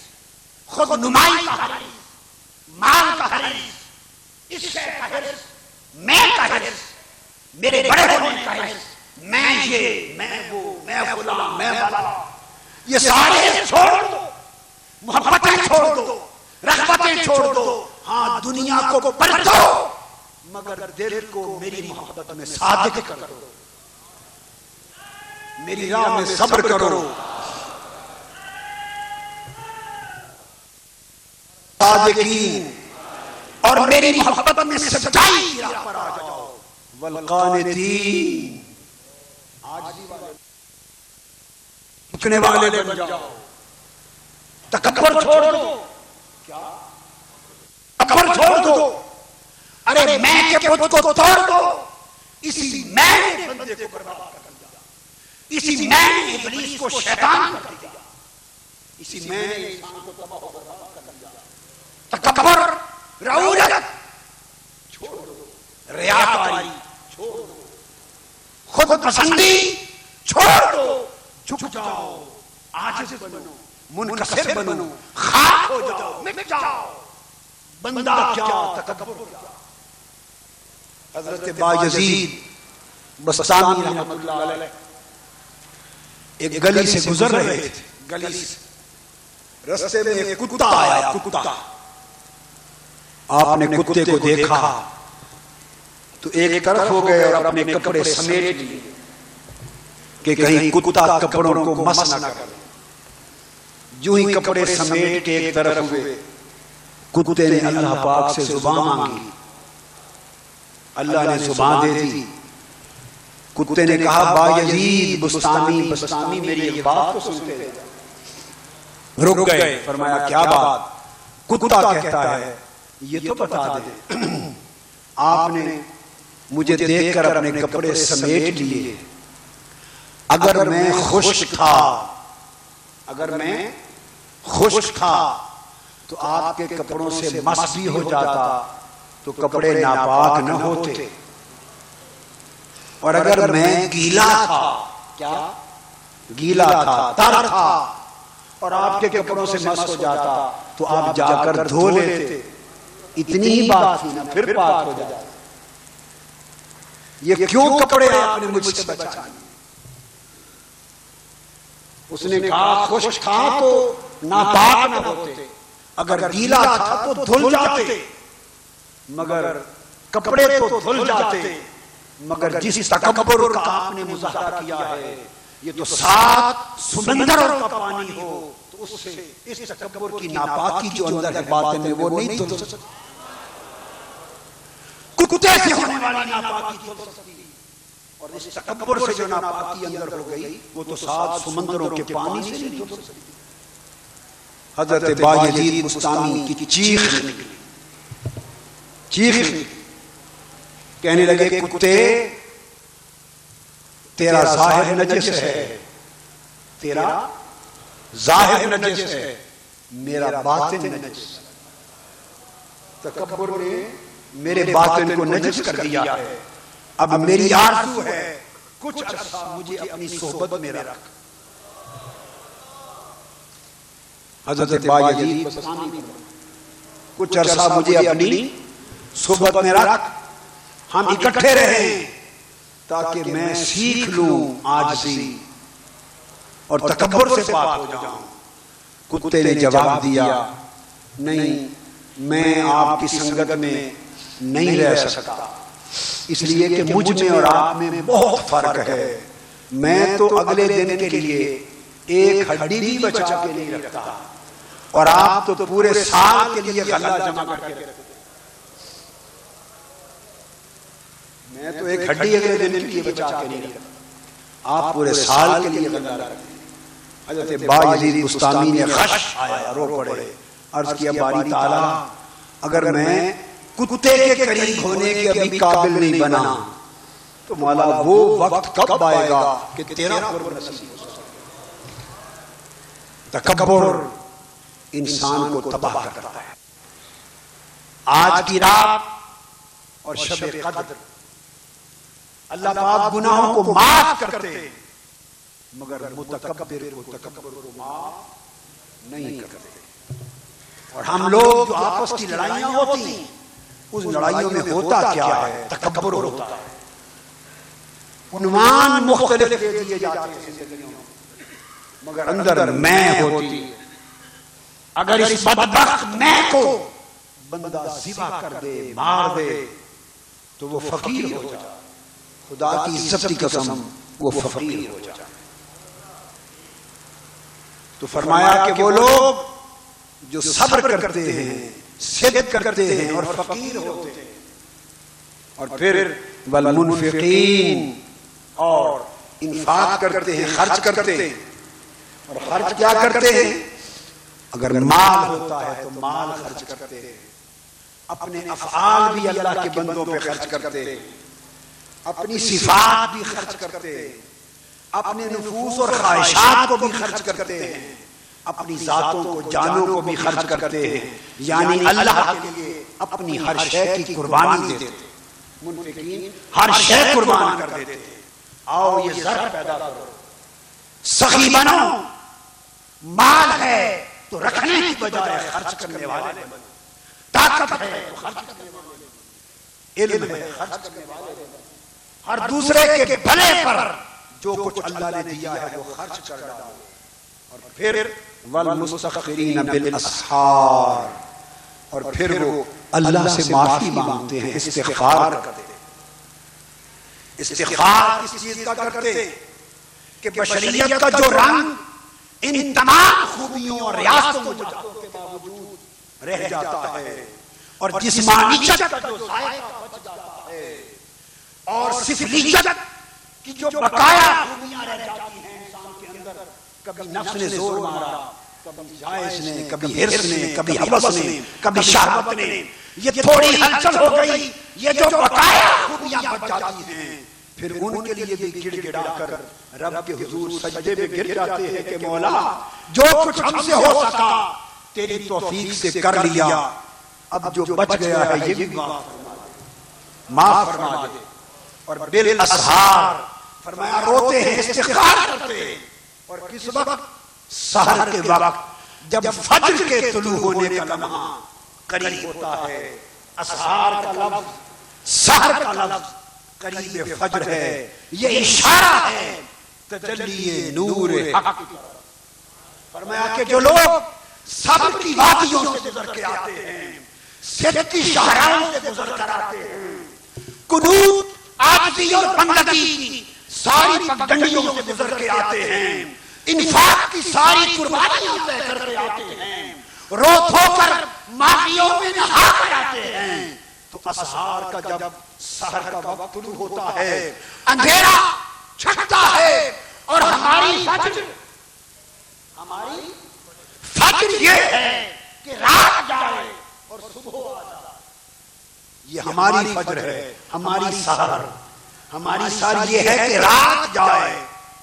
خود نمائی کا حریف، مال کا حریف، اس شے کا حرص، میں کا حرص، میرے بڑے ہونے کا حرص، میں یہ، میں وہ، میں فلاں، میں بلا، یہ سارے چھوڑ دو، محبتیں چھوڑ دو، رغبتیں چھوڑ دو، ہاں دنیا کو پلٹو مگر دل کو میری محبت میں صادق کرو، میری راہ میں صبر کرو، صادقین، اور میری محبت میں سچائی کی راہ پر آ جاؤ، والقانتین، جھکنے والے بن جاؤ، تکبر چھوڑ دو، کیا؟ تکبر چھوڑ دو، ارے میں کے بت کو توڑ دو، اسی میں نے بندے کو برباد کر دیا، اسی میں نے ابلیس کو شیطان کر دیا، اسی میں نے انسان کو تباہ و برباد کر دیا، تکبر، رعونت چھوڑ دو، ریاکاری چھوڑ دو، خود پسندی چھوڑ دو، جھک جاؤ، عاجز بنو، منکسر بنو، خاک ہو جاؤ، مٹ جاؤ، بندہ کیا تکبر کیا۔ حضرت بایزید بسطامی رحمۃ اللہ علیہ ایک گلی سے گزر رہے تھے، گلی سے رستے میں ایک کتا آیا، کتا، آپ نے کتے کو دیکھا تو ایک طرف ہو گئے اور اپنے کپڑے سمیٹ لیے کہ کہیں کتا کپڑوں کو مس نہ کرے، جو ہی کپڑے سمیٹ کے ایک طرف ہوئے، کتے نے اللہ پاک سے زبان مانگی، اللہ نے زبان دے دی، کتے نے کہا بایزید بسطامی، بسطامی میری ایک بات کو سنتے ہیں، رک گئے، فرمایا کیا بات؟ کتا کہتا ہے یہ تو بتا دے، آپ نے مجھے دیکھ کر اپنے کپڑے سمیٹ لیے، اگر میں خشک تھا، اگر میں خشک تھا تو آپ کے کپڑوں سے مس بھی ہو جاتا تو کپڑے ناپاک نہ ہوتے، اور اگر میں گیلا تھا، کیا؟ گیلا تھا، تر تھا، اور آپ کے کپڑوں سے مس ہو جاتا تو آپ جا کر دھو لیتے، اتنی ہی بات تھی نا، پھر پاک ہو جاتا، یہ کیوں کپڑے آپ نے مجھ سے بچائے؟ اس نے کہا خشک تھا تو ناپاک نہ ہوتے، اگر گیلا تھا تو دھل جاتے، مگر کپڑے تو دھل جاتے، مگر جس تکبر کا آپ نے مظاہرہ کیا ہے، یہ تو 7 سمندروں کا پانی ہو تو اس سے اس تکبر کی ناپاکی جو اندر ہے باطن میں وہ نہیں دھل سکتی، کتے سے ہونے والی ناپاکی دھل سکتی، اور اس تکبر سے جو ناپاکی اندر ہو گئی وہ تو 7 سمندروں کے پانی سے نہیں دھل سکتی۔ حضرت بایزید بسطامی کی چیخ نکلی، چیخ نکلی، کہنے لگے کتے تیرا ظاہر نجس ہے، تیرا ظاہر نجس ہے، میرا باطن نجس ہے، تکبر نے میرے باطن کو نجس کر دیا ہے، اب میری آرزو ہے کچھ عرصہ مجھے اپنی صحبت میں رکھ۔ حضرت بایزید بسطامی کچھ عرصہ مجھے اپنی صحبت میں رکھ، ہم اکٹھے رہیں، تاکہ میں سیکھ لوں عاجزی اور تکبر سے پاک ہو جاؤں۔ کتے نے جواب دیا نہیں، میں آپ کی سنگت میں نہیں رہ سکتا، اس لیے کہ مجھ میں اور آپ میں بہت فرق ہے۔ میں تو اگلے دن کے لیے ایک ہڈی بھی بچا کے نہیں رکھتا، اور آپ تو پورے سال کے لیے غلہ جمع کر کے رکھتے۔ میں تو ایک ہڈی اگلے دن کے لیے بچا کے نہیں رکھتا، آپ پورے سال کے لیے غلہ رکھتے۔ حضرت بایزید بستامی نے خش آیا، رو پڑے، عرض کیا باری تعالیٰ اگر میں کتے کے قریب ہونے کے ابھی قابل نہیں بنا تو مولا وہ وقت کب آئے گا کہ تیرا قرب نصیب ہو سکے۔ تکبر انسان کو تباہ کرتا ہے۔ آج کی رات اور شب قدر اللہ پاک گناہوں کو معاف کرتے، مگر متکبر کو تکبر کو معاف نہیں کرتے۔ اور ہم لوگ جو آپس کی لڑائیاں ہوتی ہیں اس لڑائیوں میں ہوتا کیا ہے؟ تکبر ہوتا ہے۔ عنوان مختلف دے دیے جاتے ہیں زندگیوں میں، مگر اندر میں ہوتی ہے۔ اگر اس بدبخت میں کو بندہ ذبح کر دے، مار دے تو وہ فقیر ہو جائے، خدا کی عزت کی قسم وہ فقیر ہو جائے۔ تو فرمایا کہ وہ لوگ جو صبر کرتے ہیں، صدق کرتے ہیں اور فقیر ہوتے ہیں، اور پھر والمنفقین اور انفاق کرتے ہیں، خرچ کرتے ہیں۔ اور خرچ کیا کرتے ہیں؟ اگر مال ہوتا ہے تو مال خرچ کرتے ہیں، اپنے افعال بھی اللہ کے بندوں پہ خرچ کرتے ہیں، اپنی صفات بھی خرچ کرتے ہیں، اپنے نفوس اور خواہشات کو بھی خرچ کرتے ہیں، اپنی ذاتوں کو، جانوں کو بھی خرچ کرتے ہیں، یعنی اللہ کے لیے اپنی ہر شے کی قربانی دیتے ہیں۔ منفقین ہر شے قربان کر دیتے ہیں۔ آؤ یہ زر پیدا کرو، سخی بنو، مال ہے تو رکھنے کی بجائے خرچ کرنے والے بنو، طاقت ہے تو خرچ کرنے والے بنو، علم ہے خرچ کرنے والے بنو، ہر دوسرے کے بھلے پر جو کچھ اللہ نے دیا ہے وہ خرچ کر ڈالو۔ اور پھر والمستغفرین بالاسحار، اور پھر وہ اللہ سے معافی مانگتے ہیں، استغفار کرتے ہیں۔ استغفار کس چیز کا کرتے کہ بشریت کا جو رنگ ان تمام خوبیوں اور ریاستوں کے باوجود رہ جاتا ہے، اور جسمانیت کا جو ذائقہ بچ جاتا ہے، اور سفلیت کی جو بقایا خوبیاں رہ جاتی ہیں انسان کے اندر، کبھی نفس نے زور مارا، کبھی جائش نے، کبھی حرص نے، کبھی حوث نے، کبھی شہوت نے، یہ تھوڑی ہلچل ہو گئی، یہ جو بقایا خوبیاں بچ جاتی ہیں، پھر ان کے لیے بھی گڑ گڑا کر رب کے حضور سجدے میں گر جاتے ہیں کہ مولا جو کچھ ہم سے ہو سکا تیری توفیق سے کر لیا، اب جو بچ گیا ہے یہ بھی معاف فرما دے۔ اور بالاسحار فرمایا روتے ہیں، استغفار کرتے ہیں۔ اور کس وقت؟ سحر کے وقت، جب فجر کے طلوع ہونے کا لمحہ قریب ہوتا ہے۔ اسحار کا لفظ، سحر کا لفظ قریب فجر ہے، یہ اشارہ ہے تجلی نور حق کی طرف۔ فرمایا کہ جو لوگ صبر کی وادیوں سے گزر کے آتے ہیں، صدق کی شاہراہوں سے گزر کر آتے ہیں، قنوت، عاجزی اور بندگی کی ساری پگڈنڈیوں سے گزر کے آتے ہیں، انفاق کی ساری قربانیاں طے کر کے آتے ہیں، رو دھو کر ماہیوں میں نہا کر آتے ہیں، تو اسحار کا جب سحر کا وقت طلوع ہوتا ہے، اندھیرا چھٹتا ہے، اور ہماری فجر یہ ہے کہ رات جائے اور صبح آ جائے۔ یہ ہماری فجر ہے، ہماری سحر، ہماری سحر یہ ہے کہ رات جائے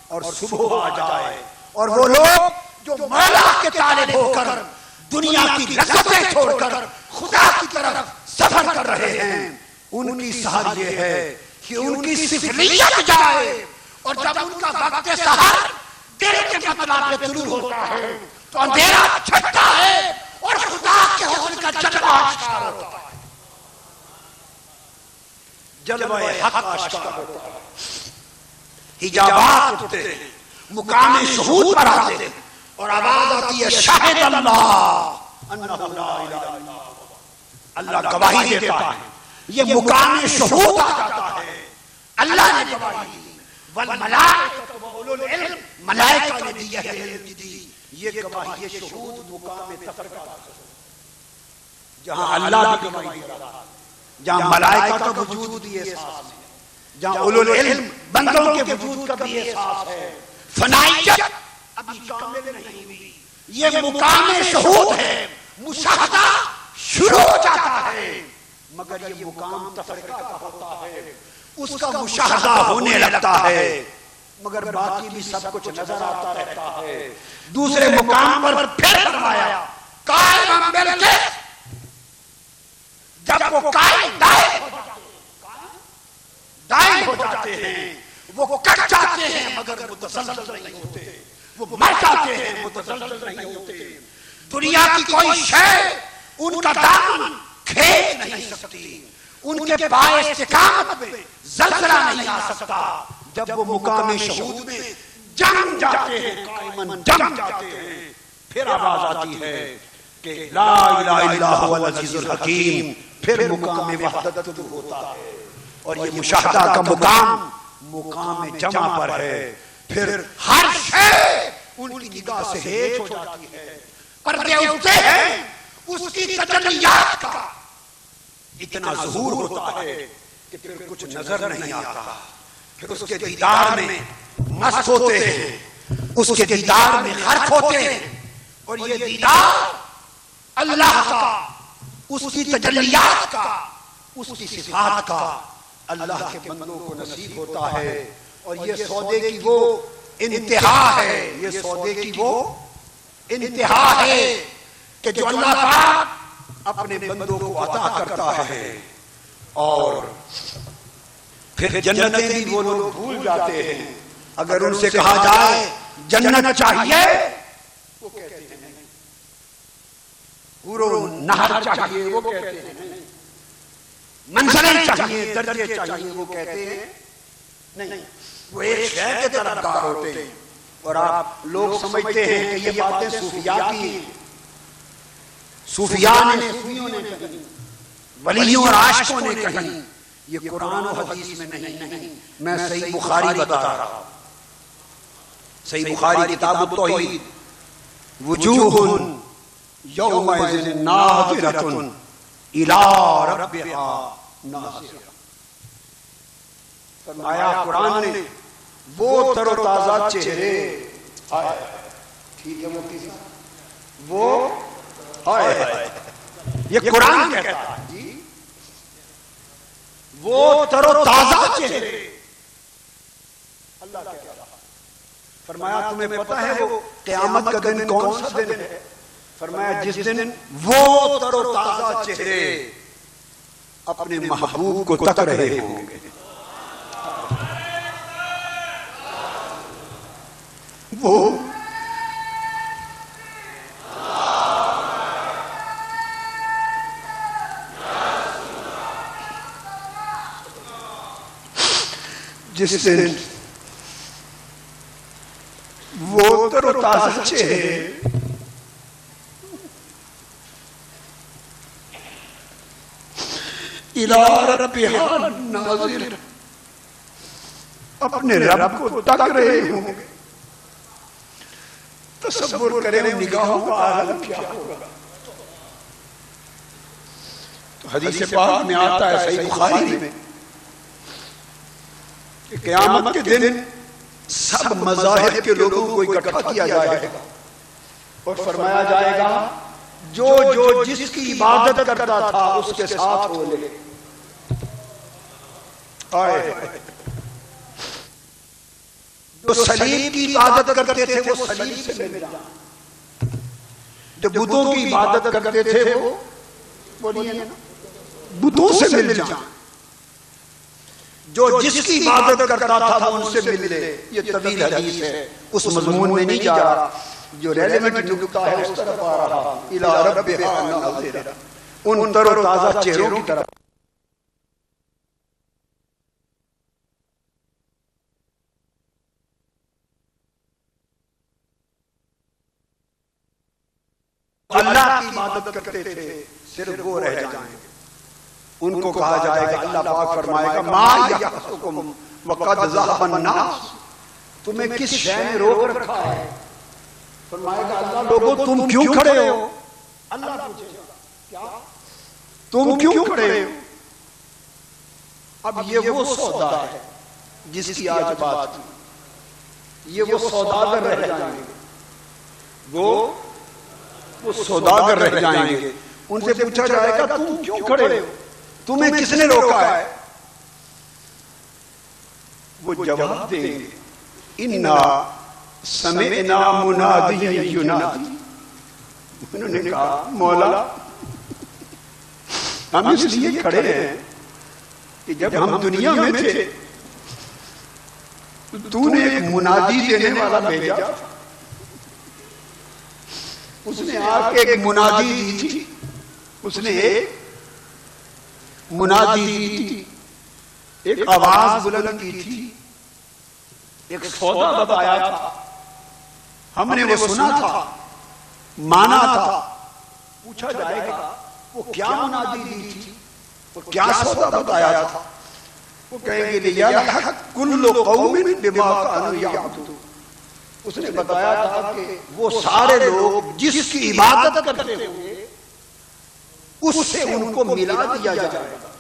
اور صبح آ جائے۔ اور وہ لوگ جو مولا کے طالب ہو کر دنیا کی لذتیں چھوڑ کر خدا کی طرف سفر کر رہے ہیں، ان کی سحر یہ ہے کہ ان کی سفلیت جائے، اور جب ان کا وقت سحر دل کے مطلب پہ طلوع ہوتا ہے تو اندھیرا چھٹتا ہے اور خدا کے حسن کا جلوہ آشکار ہوتا ہے۔ جلوہ حق آشکار ہوتا ہے، حجابات اٹھتے ہیں، مقام شہود پر آتے ہیں، اور آواز آتی ہے شاہد اللہ انہ لا الہ الا ہوا، اللہ گواہی دیتا ہے، یہ مقام شہود آ جاتا ہے، اللہ نے گواہی دی، والملائکۃ واولو العلم، ملائکہ نے دی، اہل علم نے دی، یہ گواہی، یہ شہود مقام تفرقہ، جہاں اللہ بھی گواہی دے رہا ہے، جہاں ملائکہ کا وجود بھی احساس ہے، جہاں اولو العلم بندوں کے وجود کا بھی احساس ہے، فنائیت ابھی کامل نہیں ہوئی، یہ مقام شہود ہے، مشاہدہ شروع ہو جاتا ہے، مگر یہ مقام تفرقہ کا ہوتا ہے، اس کا مشاہدہ ہونے لگتا ہے، مگر باقی بھی سب کچھ نظر آتا رہتا ہے۔ دوسرے مقام پر پھر فرمایا قائم بالقسط، جب وہ قائم دائم ہو جاتے ہیں، وہ کٹ جاتے ہیں مگر متزلزل نہیں ہوتے، وہ مر جاتے ہیں متزلزل نہیں ہوتے، دنیا کی کوئی شے ان کا دامن کھینچ نہیں سکتی، ان کے پائے استقامت میں زلزلہ نہیں آ سکتا، جب وہ مقام شہود میں جم جاتے ہیں، قائماً جم جاتے ہیں، پھر آواز آتی ہے کہ لا الہ الا هو العزیز الحکیم، پھر مقام وحدت شروع ہوتا ہے، اور یہ مشاہدہ کا مقام جمع پر ہے، پھر ہر شے ان کی نگاہ سے ہیچ ہو جاتی ہے، پردے اٹھتے ہیں، اس کی تجلیات کا اتنا ظہور ہوتا ہے کہ پھر کچھ نظر نہیں آتا، پھر اس کے دیدار میں مست ہوتے ہیں، اس کے دیدار میں غرق ہوتے ہیں، اور یہ دیدار اللہ کا، اس کی تجلیات کا، اس کی صفات کا اللہ کے بندوں کو نصیب ہوتا ہے، اور یہ سودے کی وہ انتہا ہے، یہ سودے کی وہ انتہا ہے کہ جو اللہ پاک اپنے بندوں کو عطا کرتا ہے، اور پھر جنتیں بھی وہ لوگ بھول جاتے ہیں، اگر ان سے کہا جائے جنت چاہیے وہ کہتے ہیں نہیں، حور نہر چاہیے وہ کہتے ہیں نہیں، منزلیں چاہیے، درجے چاہیے وہ کہتے ہیں نہیں، وہ ایک شے کے طرفدار ہوتے ہیں، اور آپ لوگ سمجھتے ہیں کہ یہ باتیں صوفیاء کی، صوفیاء نے، صوفیوں نے کہیں، ولیوں اور عاشقوں نے کہیں، یہ قرآن و حدیث میں نہیں، میں صحیح بخاری بتا رہا ہوں، صحیح بخاری کتاب التوحید، وجوہ یومئذ ناظرۃ الی ربہا ناظرہ، فرمایا قرآن نے وہ تر و تازہ چہرے، ٹھیک ہے مفتی صاحب، وہ ہائے، یہ قرآن کہتا ہے جی، وہ تر و تازہ چہرے اللہ کہتا ہے، فرمایا تمہیں پتہ ہے وہ قیامت کا دن کون سا دن ہے؟ فرمایا جس دن وہ تر و تازہ چہرے اپنے محبوب کو تک رہے ہوں گے، وہ جس دن وہ تر و تازہ چہرے الی ربہا ناظر، اپنے رب کو تک رہے ہوں گے، تصور کریں نگاہوں کا عالم کیا ہوگا۔ تو حدیث پاک میں آتا ہے صحیح بخاری میں کہ قیامت کے دن سب مذاہب کے لوگوں کو اکٹھا کیا جائے گا، اور فرمایا جائے گا جو جس کی عبادت کرتا تھا اس کے ساتھ ہو لے، جو صلیب کی عبادت کرتے تھے وہ صلیب سے مل جائیں، جو بتوں کی عبادت کرتے تھے وہ بتوں سے مل جائیں، جو جس کی عبادت کرتا تھا وہ ان سے مل لے۔ یہ طویل حدیث ہے، اس مضمون میں نہیں جا رہا، جو ریلیونٹ نکتہ ہے اس طرف آ رہا، الی ربہا ناظرہ، ان تر و تازہ چہروں کی طرف۔ اللہ کی عبادت کرتے تھے صرف وہ رہ جائیں گے. ان کو کہا جائے گا، اللہ پاک فرمائے گا ما یحسکم وقد ذهب الناس، تمہیں کس شے نے روک رکھا ہے؟ فرمائے گا اللہ لوگوں تم کیوں کھڑے ہو؟ اللہ پوچھے گا کیا تم کیوں کھڑے ہو؟ اب یہ وہ سودا ہے جس کی آج بات کی، یہ وہ سوداگر رہ جائیں گے، وہ سوداگر رہ جائیں گے. ان سے پوچھا جائے گا تم کیوں کھڑے ہو؟ تمہیں کس نے روکا ہے؟ وہ جواب دیں گے انا سمعنا منادیا ینادی. انہوں نے کہا مولا ہم اس لیے کھڑے ہیں کہ جب ہم دنیا میں تھے تو نے ایک منادی دینے والا بھیجا، اس نے آ کے ایک منادی دی تھی، اس نے ایک منادی دی تھی، ایک آواز بلند کی تھی، ایک سودا بتایا تھا، ہم نے وہ سنا تھا، مانا تھا. پوچھا جائے گا وہ کیا منادی دی تھی، وہ کیا سودا بتایا تھا؟ وہ کہیں گے لیلحق کل قوم بما كانوا يعبدون. اس نے بتایا تھا کہ وہ سارے لوگ جس کی عبادت کرتے ہوئے اس سے ان کو ملا دیا جائے گا،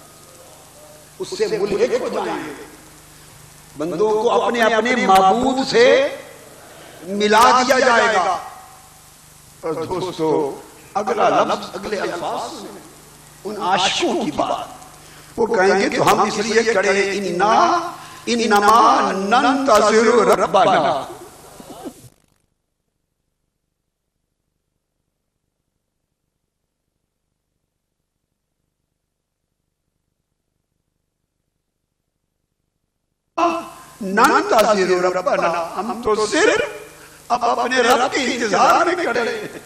اس سے ملحق ہو جائیں گے، بندوں کو اپنے اپنے معبود سے ملا دیا جائے گا. اور دوستو اگلا لفظ، اگلے الفاظ سنیں ان عاشقوں کی بات. وہ کہیں گے تو ہم اس لیے کھڑے انما ننتظر ربنا. ننتظر ربنا، ہم تو صرف اب اپنے رب کے انتظار میں کھڑے ہیں،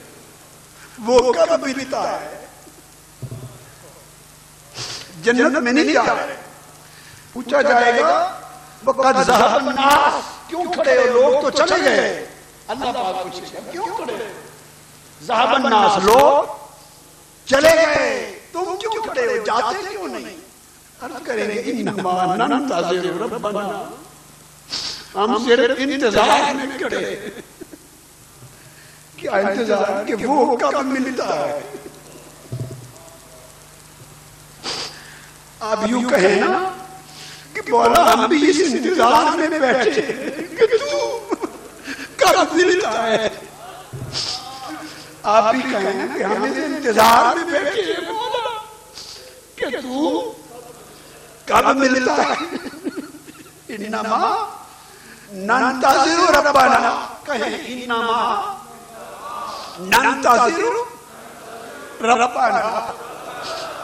وہ کب ملتا ہے. جنت میں نہیں جا رہے. پوچھا جائے گا وقد ذهب الناس، کیوں کھڑے ہو؟ لوگ تو چلے گئے. اللہ پاک پوچھے گا کیوں کھڑے؟ ذهب الناس، لوگ چلے گئے، تم کیوں کھڑے ہو؟ جاتے کیوں نہیں؟ عرض کریں گے انما ننتظر ربنا، ہم صرف انتظار میں کھڑے. کیا انتظار؟ کہ وہ کب ملتا ہے. آپ یوں کہیں نا کہ مولا ہم بھی اس انتظار میں بیٹھے کہ تو کب ملتا ہے. آپ بھی کہیں نا کہ ہم اس انتظار میں بیٹھے مولا کہ تو کب ملتا ہے. انما ننتظر ربنا، کہیں انما ننتظر ربنا،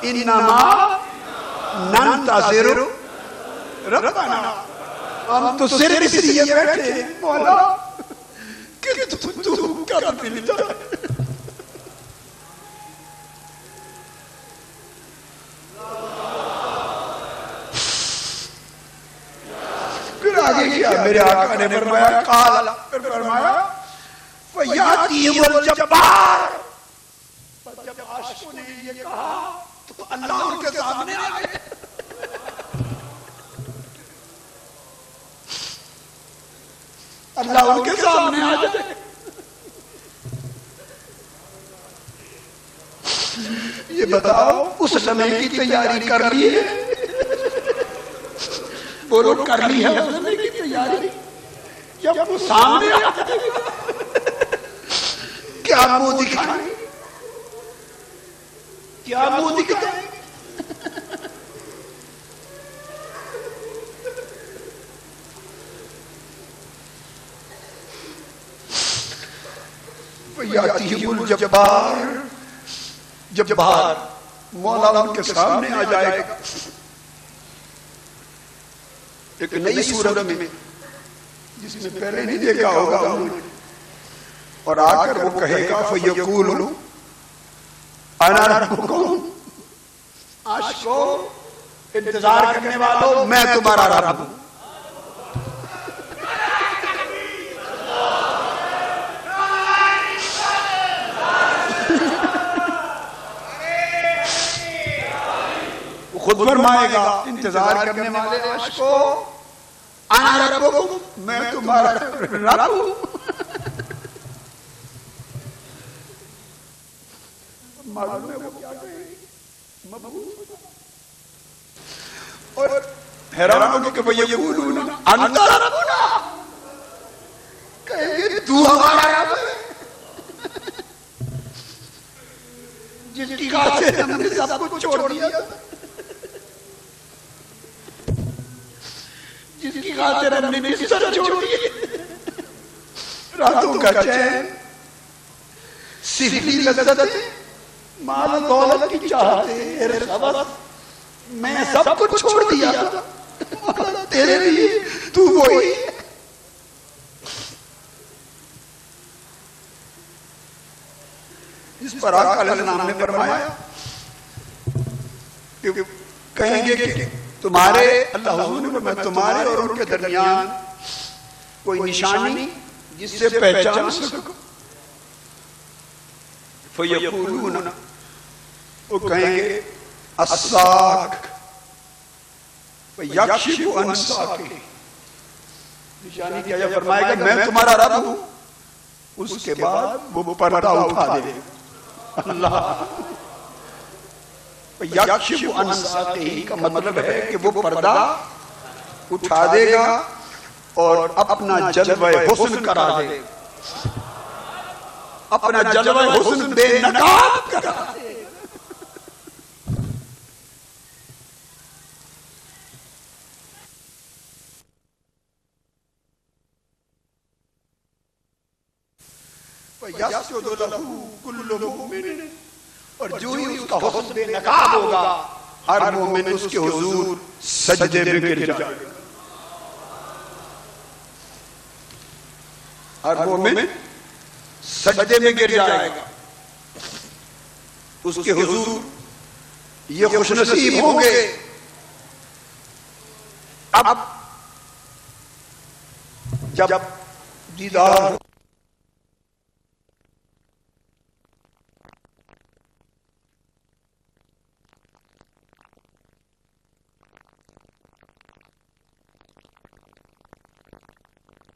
انما ننتظر ربنا. ہم تو صرف اس لیے بیٹھے ہیں مولا کہ تو کب ملتا ہے. پھر آگے کیا میرے آقا نے فرمایا قال، پھر فرمایا فَيَأْتِيهِمُ الْجَبَّارُ. جب عاشقوں نے یہ کہا تو اللہ ان کے سامنے آئے. اللہ ان کے سامنے آ جائے. یہ بتاؤ اس لمحے کی تیاری کر لی ہے؟ بولو کر لی ہے اس لمحے کی تیاری؟ جب وہ سامنے آ جائے کیا منہ دکھائیں؟ کیا منہ دکھائیں؟ یاتیہم الجبار، جبار مولا ان کے سامنے آ جائے گا ایک نئی صورت میں جس میں پہلے نہیں دیکھا ہوگا انہوں نے. اور آ کر وہ کہے گا فَيَقُولُ اَنَا رَبُّكُمْ. عاشقوں، انتظار کرنے والوں، میں تمہارا رب ہوں. خود فرمائے گا انتظار کرنے والے عاشقو انا ربکم، میں تمہارا رب ہوں۔ معلوم ہے وہ کیا کہے گی؟ مبعوث اور حیران ہوگی کہ وہ یقولون انت ربنا، کہیں گے تو ہمارا رب ہے، جس کی خاطر ہم نے سب کچھ چھوڑ دیا، جس کی خاطر ہم نے بستر چھوڑ دیے، راتوں کا چین، سفلی لذتیں، مال و دولت کی چاہتے، میں سب کچھ چھوڑ دیا تھا تیرے لیے، تو وہی اس پر آقا علیہ السلام نے فرمایا کہ کہیں گے کہ تمہارے اللہ حضور نے فرمایا تمہارے اور ان کے درمیان کوئی نشانی جس سے پہچان سکو، فیقولون، وہ کہیں گے الساق فیکشف عن ساقہ، نشانی کیا یہ فرمائے گا میں تمہارا رب ہوں، اس کے بعد وہ پردہ اٹھا دے گا، اللہ یکشف عن ساقہ کا مطلب ہے کہ وہ پردہ اٹھا دے گا اور اپنا جلوہ حسن کرا دے گا، اپنا جلوہ حسن بے نقاب کرا دے گا۔ وَيَسْجُدُ لَهُ كُلُّ مُؤْمِنٍ، اور جو ہی اس کا حسن بے نقاب ہوگا ہر مومن اس کے حضور سجدے میں گر جائے گا، ہر مومن سجدے میں گر جائے گا، اس کے حضور یہ خوش نصیب ہوں گے۔ اب جب دیدار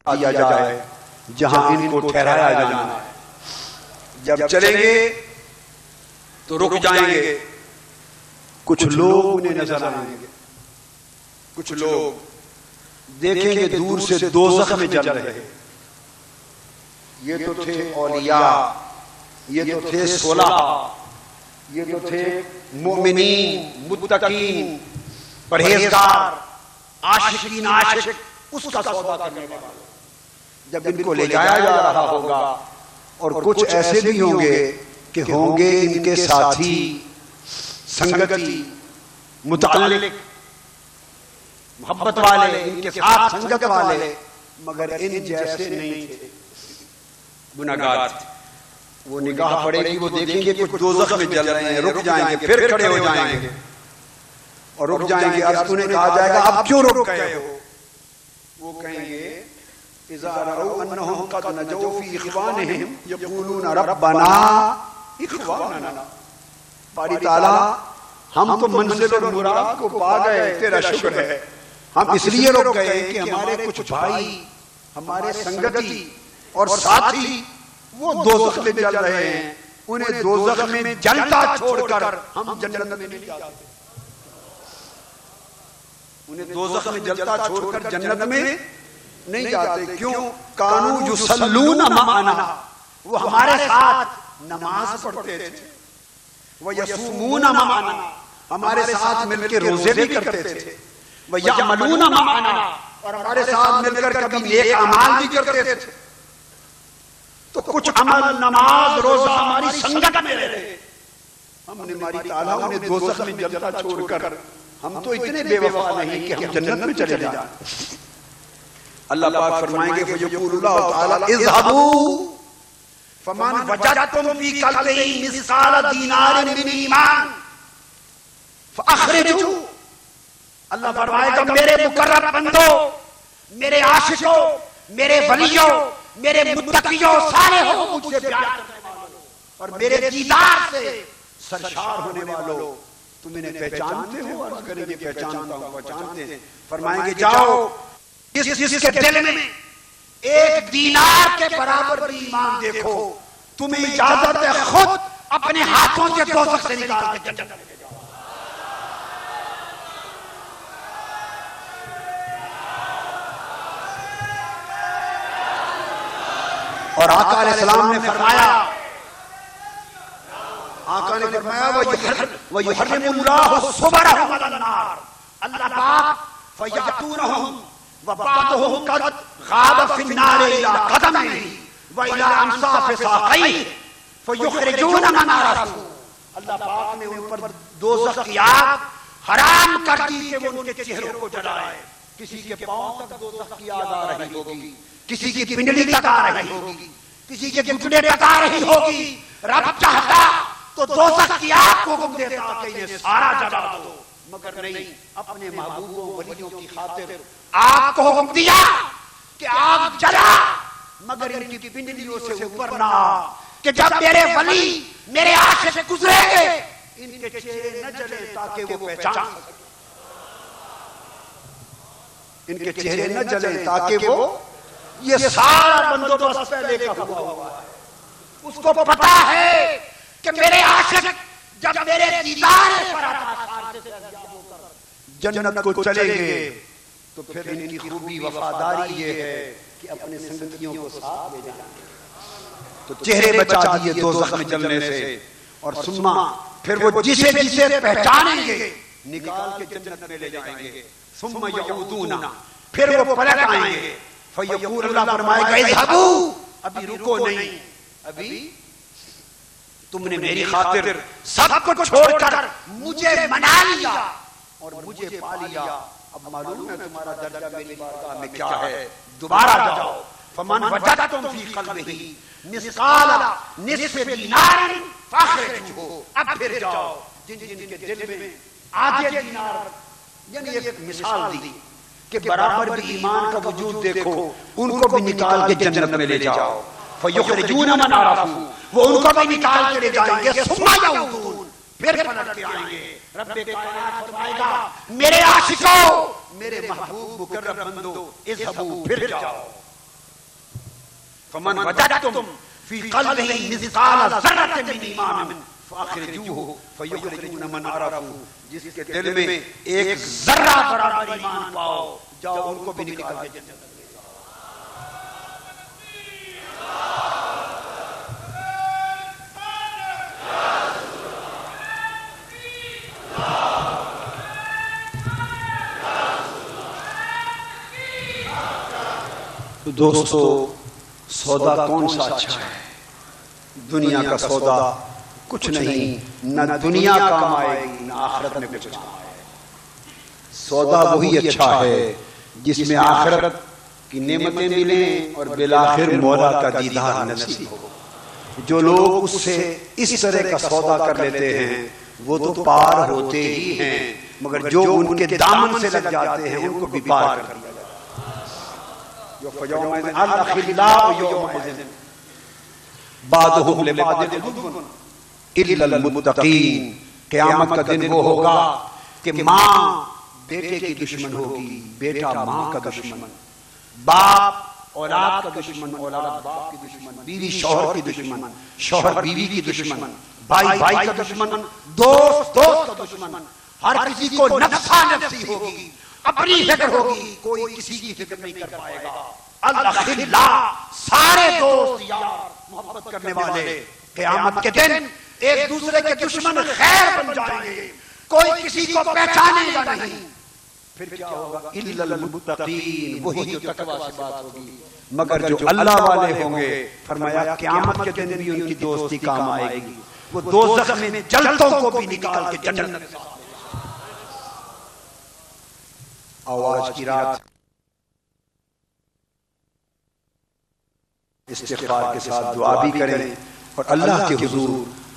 آیا جائے جہاں ان کو ٹھہرایا جانا ہے، جب چلیں گے تو رک جائیں گے، کچھ لوگ انہیں نظر آئیں گے، کچھ لوگ دیکھیں گے دور سے دوزخ میں جل رہے، یہ تو تھے اولیاء، یہ تو تھے صلحاء، یہ تو تھے مومنین، متقین، پرہیزگار، عاشقین عاشق، اس کا سودا کرنے والے، جب ان کو لے جایا جا رہا ہوگا اور کچھ ایسے بھی ہوں گے کہ ہوں گے ان کے ساتھی، سنگتی، متعلق، محبت والے، ان کے ساتھ سنگت والے، مگر ان جیسے نہیں تھے، گناہگار تھے۔ وہ نگاہ پڑے گی، وہ دیکھیں گے کچھ دوزخ میں جل رہے ہیں، رک جائیں گے، پھر کھڑے ہو جائیں گے اور رک جائیں گے، عرض انہیں کہا جائے گا اب کیوں رک گئے ہو؟ وہ کہیں گے اذا رأوا انہم قد نجوا فی اخوانہم یقولون ربنا اخواننا، باری تعالیٰ ہم تو منزل اور مراد کو پا گئے، تیرا شکر ہے، ہم اس لیے رک گئے کہ ہمارے کچھ بھائی، ہمارے سنگتی اور ساتھی وہ دوزخ میں جل رہے ہیں، انہیں دوزخ میں جلتا چھوڑ کر ہم جنت میں نہیں جاتے، انہیں دوزخ میں جلتا چھوڑ کر جنت میں نہیں جاتے، کیوں؟ کانو یصلون معنا، وہ ہمارے ساتھ نماز پڑھتے تھے، وہ یصومون معنا، ہمارے ساتھ مل کے روزے بھی کرتے تھے، وہ یعملون معنا، اور ہمارے ساتھ مل کر کبھی نیک اعمال بھی کرتے تھے، تو کچھ عمل، نماز، روزہ ہماری سنگت میں رہے، ہم نے ماری تعالیٰ انہیں دوزخ میں جلتا چھوڑ کر، ہم تو اتنے بے وفا نہیں کہ ہم جنت میں چلے جائیں۔ اللہ پاک فرمائیں گے فیقول اللہ تعالیٰ اذهبوا فمن وجدتم فی قلبہ مثقال دینار من ایمان فاخرجوا، اللہ فرمائے گا میرے مقرب بندو، میرے عاشقوں، میرے ولیوں، میرے متقیوں، سارے ہو مجھ سے پیار کرنے والوں اور میرے دیدار سے سرشار ہونے والوں، تم انہیں پہچانتے ہو؟ عرض کریں گے پہچانتا ہوں، پہچانتے ہیں۔ فرمائیں گے جاؤ جس کے دل میں ایک دینار کے برابر بھی ایمان دیکھو، تمہیں اجازت ہے خود اپنے ہاتھوں سے دوزخ سے نکال کے جنت لے جاؤ۔ اور آقا علیہ السلام نے فرمایا، آقا نے فرمایا وَيُحَرِّمُ اللَّهُ صُبَرَهُمْ عَلَى النَّارِ، اللہ پاک فَيَأْتُونَهُمْ وَبَعْضُهُمْ قَدْ غَابَ فِي النَّارِ إِلَى قَدَمَيْهِ وَإِلَى أَنصَافِ سَاقَيْهِ فَيُخْرِجُونَ مَنْ عَرَفُوا، اللہ پاک نے ان پر دوزخ کی آگ حرام کر دی کہ وہ ان کے چہروں کو جلائے۔ کسی کے پاؤں تک دوزخ کی آگ آ رہی ہوگی، کسی کی پنڈلی تک آ رہی ہوگی، کسی کے گھٹنے تک آ رہی ہوگی۔ رب چاہتا تو دوزخ کی آگ کو حکم دیتا کہ یہ سارا جلا دو، مگر نہیں، اپنے محبوبوں ولیوں کی خاطر آگ کو حکم دیا کہ آگ جلا، مگر ان کی پنڈلیوں سے اوپر نہ، کہ جب میرے ولی میرے عاشق گزریں گے ان کے چہرے نہ جلیں تاکہ وہ پہچان سکیں، ان کے چہرے نہ جلیں تاکہ وہ، یہ سارا بندوبست پہلے کا ہوا ہے۔ اس کو پتا ہے کہ میرے عاشق جب میرے دیدار پر جنت کو چلیں گے تو پھر ان کی خوبی وفاداری یہ ہے کہ اپنے سنگتیوں کو ساتھ لے جائیں گے، تو چہرے بچا دیے دوزخ میں جلنے سے۔ اور ثم پھر وہ جسے جسے پہچانیں گے نکال کے جنت میں لے جائیں گے۔ ثم یعودون، پھر وہ پلٹ آئیں گے، فیقول، اللہ فرمائے گا اذهبوا، ابھی رکو نہیں، ابھی تم نے میری خاطر سب کچھ چھوڑ کر مجھے منا لیا اور مجھے پا لیا، اب معلوم ہے تمہارا درجہ میری بارگاہ میں کیا ہے، دوبارہ جاؤ۔ فمن وجدتم فی قلبہ مثقال نصف دینار فاخرجوہ، اب پھر جاؤ جن جن کے دل میں آدھے دینار، یعنی ایک مثال دی کہ برابر بھی ایمان کا وجود دیکھو، ان کو بھی نکال کے جنت میں لے جاؤ۔ فَيُخْرِجُونَ مَنْ عَرَفُوا، وہ ان کو بھی نکال کے لے جائیں گے۔ ثُمَّ يَعُودُونَ، پھر پلٹ کے آئیں گے۔ رب کائنات فرمائے گا میرے عاشقوں، میرے محبوب مکرم بندو، اذهبوا، پھر جاؤ۔ فَمَنْ وَجَدْتُمْ فِي قَلْبِهِ مِثْقَالَ ذَرَّةٍ مِّنْ إِيمَانٍ فَأَخْرِجُوهُ فَيُخْرِجُونَ مَنْ عَرَفُوا، جس کے دل میں ایک ذرہ برابر ایمان پاؤ، جاؤ ان کو بھی نکال کے جنت میں لے جاؤ۔ تو دوستو، سودا کون سا اچھا ہے؟ دنیا کا سودا کچھ نہیں، نہ دنیا کام آئے گی نہ آخرت میں کچھ کام آئے گی۔ سودا وہی اچھا ہے جس میں آخرت کی نعمتیں ملیں اور بالآخر مولا کا دیدار نصیب ہو۔ جو لوگ اس سے اس طرح کا سودا کر لیتے ہیں وہ تو پار ہوتے ہی ہیں، مگر جو ان کے دامن سے لگ جاتے ہیں ان کو بھی پار کر دیا جاتا ہے۔ یومئذ الأخلاء یومئذ بعضهم لبعض عدو الا المتقین، قیامت کا دن وہ ہوگا کہ ماں بیٹے کی دشمن ہوگی، بیٹا ماں کا دشمن، باپ اولاد کا دشمن، اولاد باپ کی دشمن، بیوی شوہر کی دشمن، شوہر بیوی کی دشمن، بھائی بھائی کا دشمن، دوست دوست کا دشمن، ہر کسی کو نفسا نفسی ہوگی، اپنی فکر ہوگی، کوئی کسی کی فکر نہیں کر پائے گا۔ الاخلاء، سارے دوست یار محبت کرنے والے، قیامت کے دن ایک دوسرے کے دشمن خیر بن جائیں گے، کوئی کسی کو پہچانے گا نہیں۔ پھر کیا ہوگا؟ الا المتقین، وہی جو تقوی سے بات ہوگی، مگر جو اللہ والے ہوں گے، فرمایا قیامت کے دن بھی ان کی دوستی کام آئے گی، وہ دوزخ میں جلتوں کو بھی نکال کے جنت میں۔ آواز کی رات استغفار کے ساتھ دعا بھی کریں اور اللہ کے حضور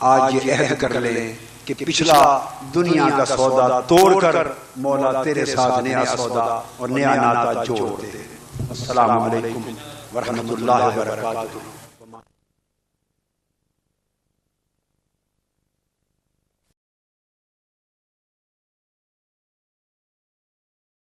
آج یہ عہد کر لیں کہ پچھلا دنیا کا سودا توڑ کر مولا تیرے ساتھ نیا سودا اور نیا ناتا جوڑ دے۔ السلام علیکم ورحمۃ اللہ وبرکاتہ۔